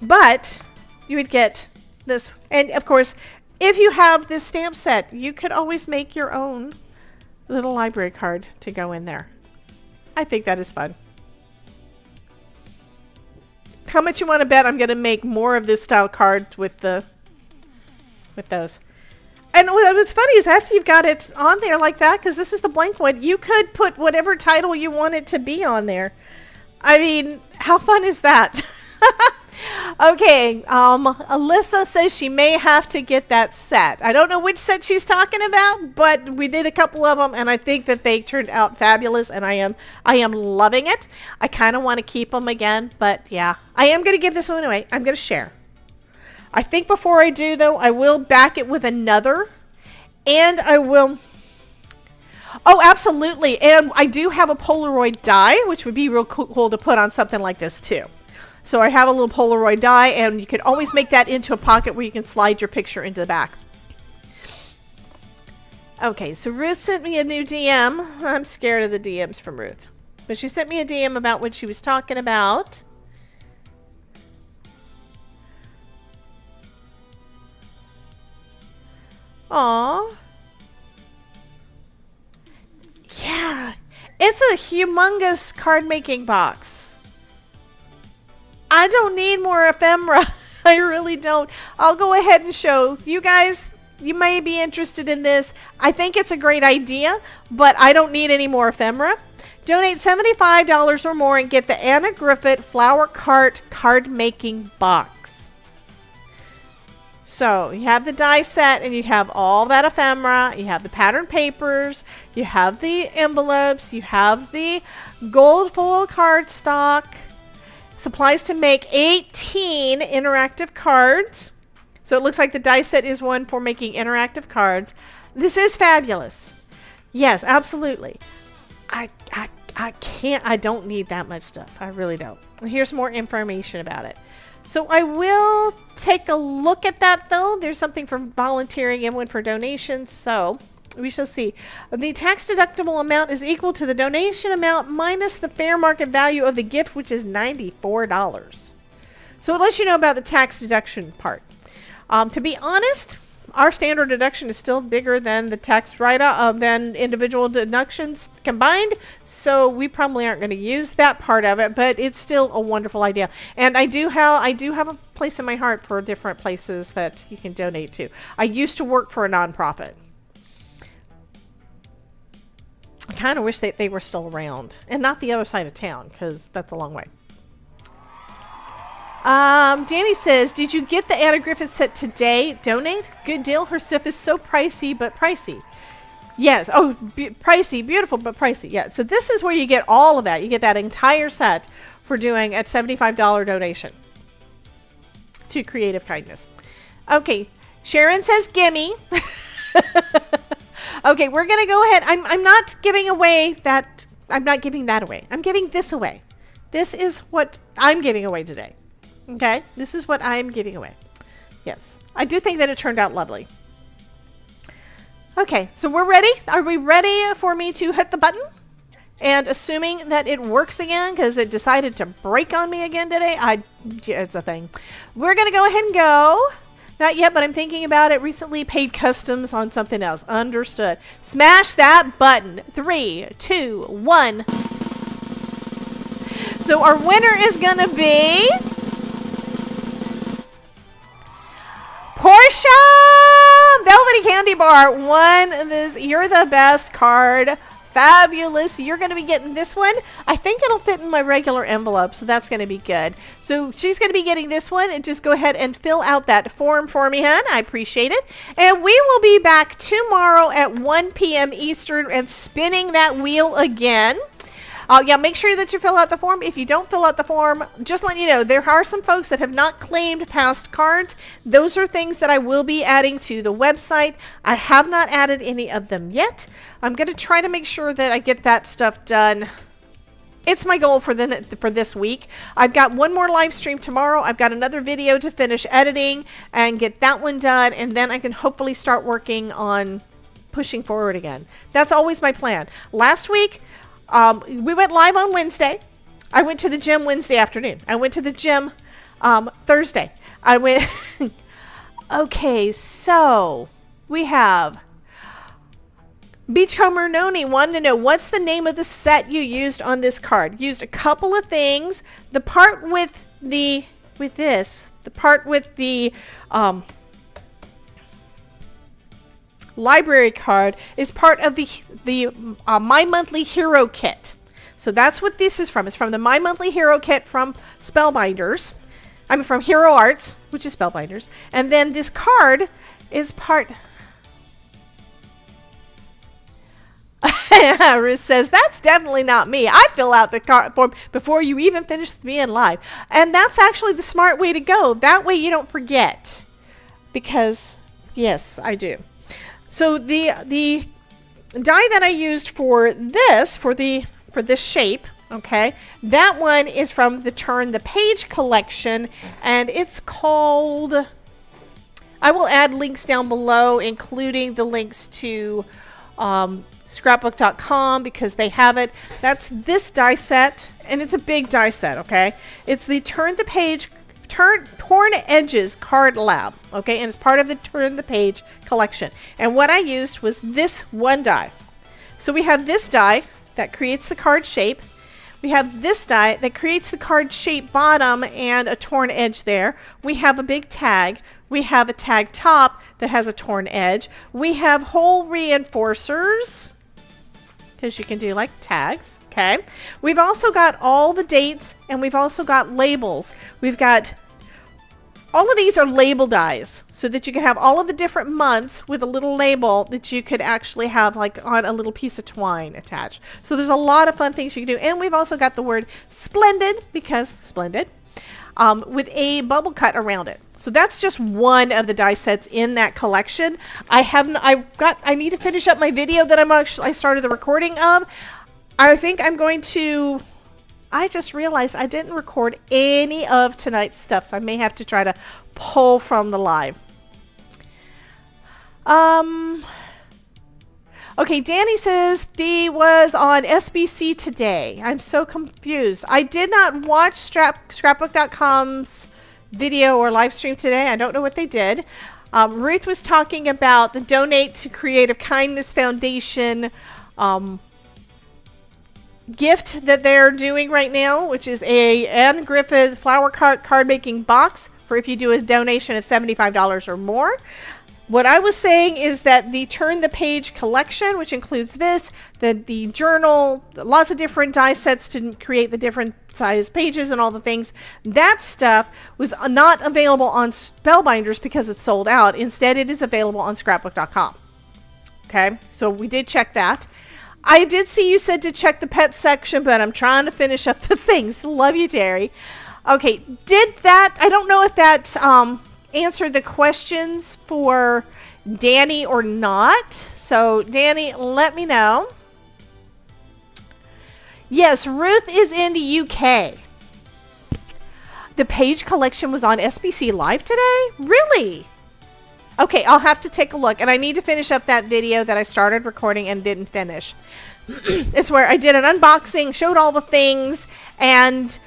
But you would get this, and of course, if you have this stamp set, you could always make your own little library card to go in there. I think that is fun. How much you want to bet I'm going to make more of this style cards with those? And what's funny is after you've got it on there like that, because this is the blank one, you could put whatever title you want it to be on there. I mean, how fun is that? Okay, Alyssa says she may have to get that set. I don't know which set she's talking about, but we did a couple of them, and I think that they turned out fabulous, and I am loving it. I kind of want to keep them again, but yeah, I am going to give this one away. I'm going to share. I think before I do, though, I will back it with another, and I will... Oh, absolutely, and I do have a Polaroid die, which would be real cool to put on something like this, too. So I have a little Polaroid die, and you can always make that into a pocket where you can slide your picture into the back. Okay, so Ruth sent me a new DM. I'm scared of the DMs from Ruth. But she sent me a DM about what she was talking about. Aww. Yeah, it's a humongous card making box. I don't need more ephemera. I really don't. I'll go ahead and show you guys. You may be interested in this. I think it's a great idea, but I don't need any more ephemera. Donate $75 or more and get the Anna Griffith Flower Cart card making box. So you have the die set and you have all that ephemera, you have the pattern papers, you have the envelopes, you have the gold foil cardstock, supplies to make 18 interactive cards. So it looks like the die set is one for making interactive cards. This is fabulous. Yes, absolutely. I don't need that much stuff. I really don't. Here's more information about it. So I will take a look at that though. There's something for volunteering and one for donations. So we shall see. The tax deductible amount is equal to the donation amount minus the fair market value of the gift, which is $94. So it lets you know about the tax deduction part. To be honest, our standard deduction is still bigger than the tax write-off than individual deductions combined, so we probably aren't going to use that part of it, but it's still a wonderful idea. And I do have a place in my heart for different places that you can donate to. I used to work for a nonprofit. I kind of wish that they were still around, and not the other side of town, because that's a long way. Danny says, did you get the Anna Griffith set today? Donate? Good deal. Her stuff is so pricey, but pricey. Yes. Oh, pricey, beautiful, but pricey. Yeah. So this is where you get all of that. You get that entire set for doing at $75 donation to Creative Kindness. Okay. Sharon says, gimme. Okay. We're going to go ahead. I'm not giving away that. I'm not giving that away. I'm giving this away. This is what I'm giving away today. Okay, this is what I'm giving away. Yes, I do think that it turned out lovely. Okay, so we're ready. Are we ready for me to hit the button? And assuming that it works again, because it decided to break on me again today, it's a thing. We're going to go ahead and go. Not yet, but I'm thinking about it. Recently paid customs on something else. Understood. Smash that button. 3, 2, 1. So our winner is going to be Portia Velvety Candy Bar won this You're the Best card. Fabulous. You're going to be getting this one. I think it'll fit in my regular envelope, so that's going to be good. So she's going to be getting this one, and just go ahead and fill out that form for me, hon. I appreciate it. And we will be back tomorrow at 1 p.m. Eastern and spinning that wheel again. Yeah, make sure that you fill out the form. If you don't fill out the form, just let you know, there are some folks that have not claimed past cards. Those are things that I will be adding to the website. I have not added any of them yet. I'm going to try to make sure that I get that stuff done. It's my goal for this week. I've got one more live stream tomorrow. I've got another video to finish editing and get that one done, and then I can hopefully start working on pushing forward again. That's always my plan. Last week, we went live on Wednesday. I went to the gym Wednesday afternoon. I went to the gym Thursday. I went. Okay, so we have Beachcomber Noni wanted to know what's the name of the set you used on this card. Used a couple of things. The part with the library card is part of the My Monthly Hero Kit. So that's what this is from. It's from the My Monthly Hero Kit from Spellbinders. I'm from Hero Arts, which is Spellbinders. And then this card is part... Ruth says, that's definitely not me. I fill out the card form before you even finish being live. And that's actually the smart way to go. That way you don't forget. Because, yes, I do. So the die that I used for this shape, okay, that one is from the Turn the Page collection, and it's called, I will add links down below, including the links to scrapbook.com, because they have it. That's this die set, and it's a big die set, okay? It's the Turn the Page Torn Edges Card Lab, okay, and it's part of the Turn the Page collection. And what I used was this one die. So we have this die that creates the card shape. We have this die that creates the card shape bottom and a torn edge there. We have a big tag. We have a tag top that has a torn edge. We have hole reinforcers. because you can do like tags. Okay. We've also got all the dates, and we've also got labels. We've got all of these are label dies, so that you can have all of the different months with a little label that you could actually have like on a little piece of twine attached. So there's a lot of fun things you can do. And we've also got the word splendid, because splendid, with a bubble cut around it. So that's just one of the die sets in that collection. I need to finish up my video that I started the recording of. I think I'm going to, I just realized I didn't record any of tonight's stuff, so I may have to try to pull from the live. Okay, Danny says the was on SBC today. I'm so confused. I did not watch scrapbook.com's video or live stream today. I don't know what they did. Ruth was talking about the Donate to Creative Kindness Foundation gift that they're doing right now, which is a Anne Griffith flower card making box for if you do a donation of $75 or more. What I was saying is that the Turn the Page collection, which includes this, the journal, lots of different die sets to create the different size pages and all the things, that stuff was not available on Spellbinders because it's sold out. Instead, it is available on scrapbook.com. Okay, so we did check that. I did see you said to check the pet section, but I'm trying to finish up the things. Love you, Terry. Okay, did that, I don't know if that answered the questions for Danny or not. So Danny, let me know. Yes, Ruth is in the UK. The page collection was on SBC Live today? Really? Okay, I'll have to take a look. And I need to finish up that video that I started recording and didn't finish. It's where I did an unboxing, showed all the things, and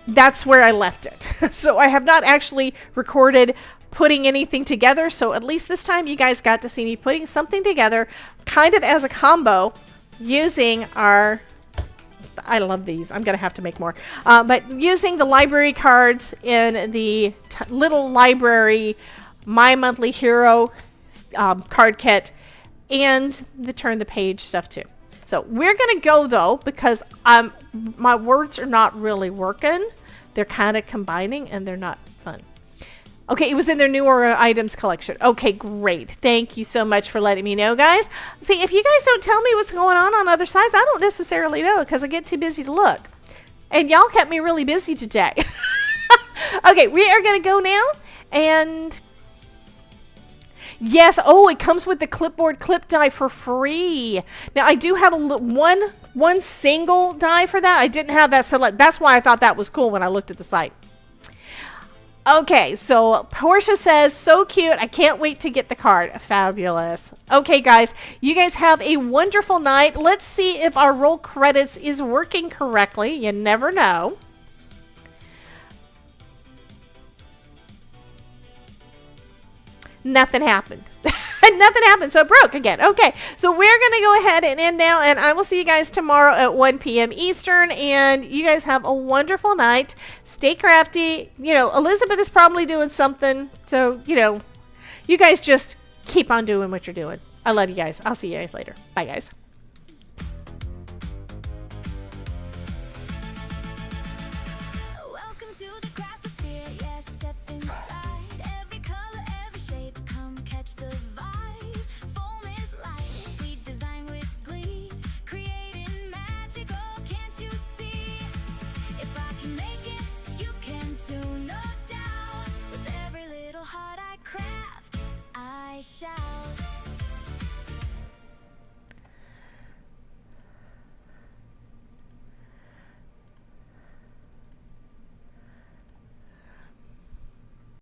that's where I left it. So I have not actually recorded putting anything together. So at least this time you guys got to see me putting something together kind of as a combo using our, I love these. I'm going to have to make more. But using the library cards in the little library My Monthly Hero card kit and the Turn the Page stuff too. So we're going to go though, because my words are not really working. They're kind of combining and they're not fun. Okay, it was in their newer items collection. Okay, great. Thank you so much for letting me know, guys. See, if you guys don't tell me what's going on other sides, I don't necessarily know because I get too busy to look. And y'all kept me really busy today. Okay, we are going to go now. And yes, oh, it comes with the clipboard clip die for free. Now, I do have one single die for that. I didn't have that select. That's why I thought that was cool when I looked at the site. Okay, so Portia says, so cute. I can't wait to get the card. Fabulous. Okay, guys, you guys have a wonderful night. Let's see if our roll credits is working correctly. You never know. Nothing happened. Nothing happened, so it broke again. Okay, so we're going to go ahead and end now, and I will see you guys tomorrow at 1 p.m. Eastern, and you guys have a wonderful night. Stay crafty. You know, Elizabeth is probably doing something, so, you know, you guys just keep on doing what you're doing. I love you guys. I'll see you guys later. Bye, guys. Welcome to the craftosphere. Yes, step inside. Every color, every shape, come catch the vibe. Foam is life. We design with glee, creating magic. Oh, can't you see? If I can make it, you can too, no doubt. With every little heart I craft, I shout.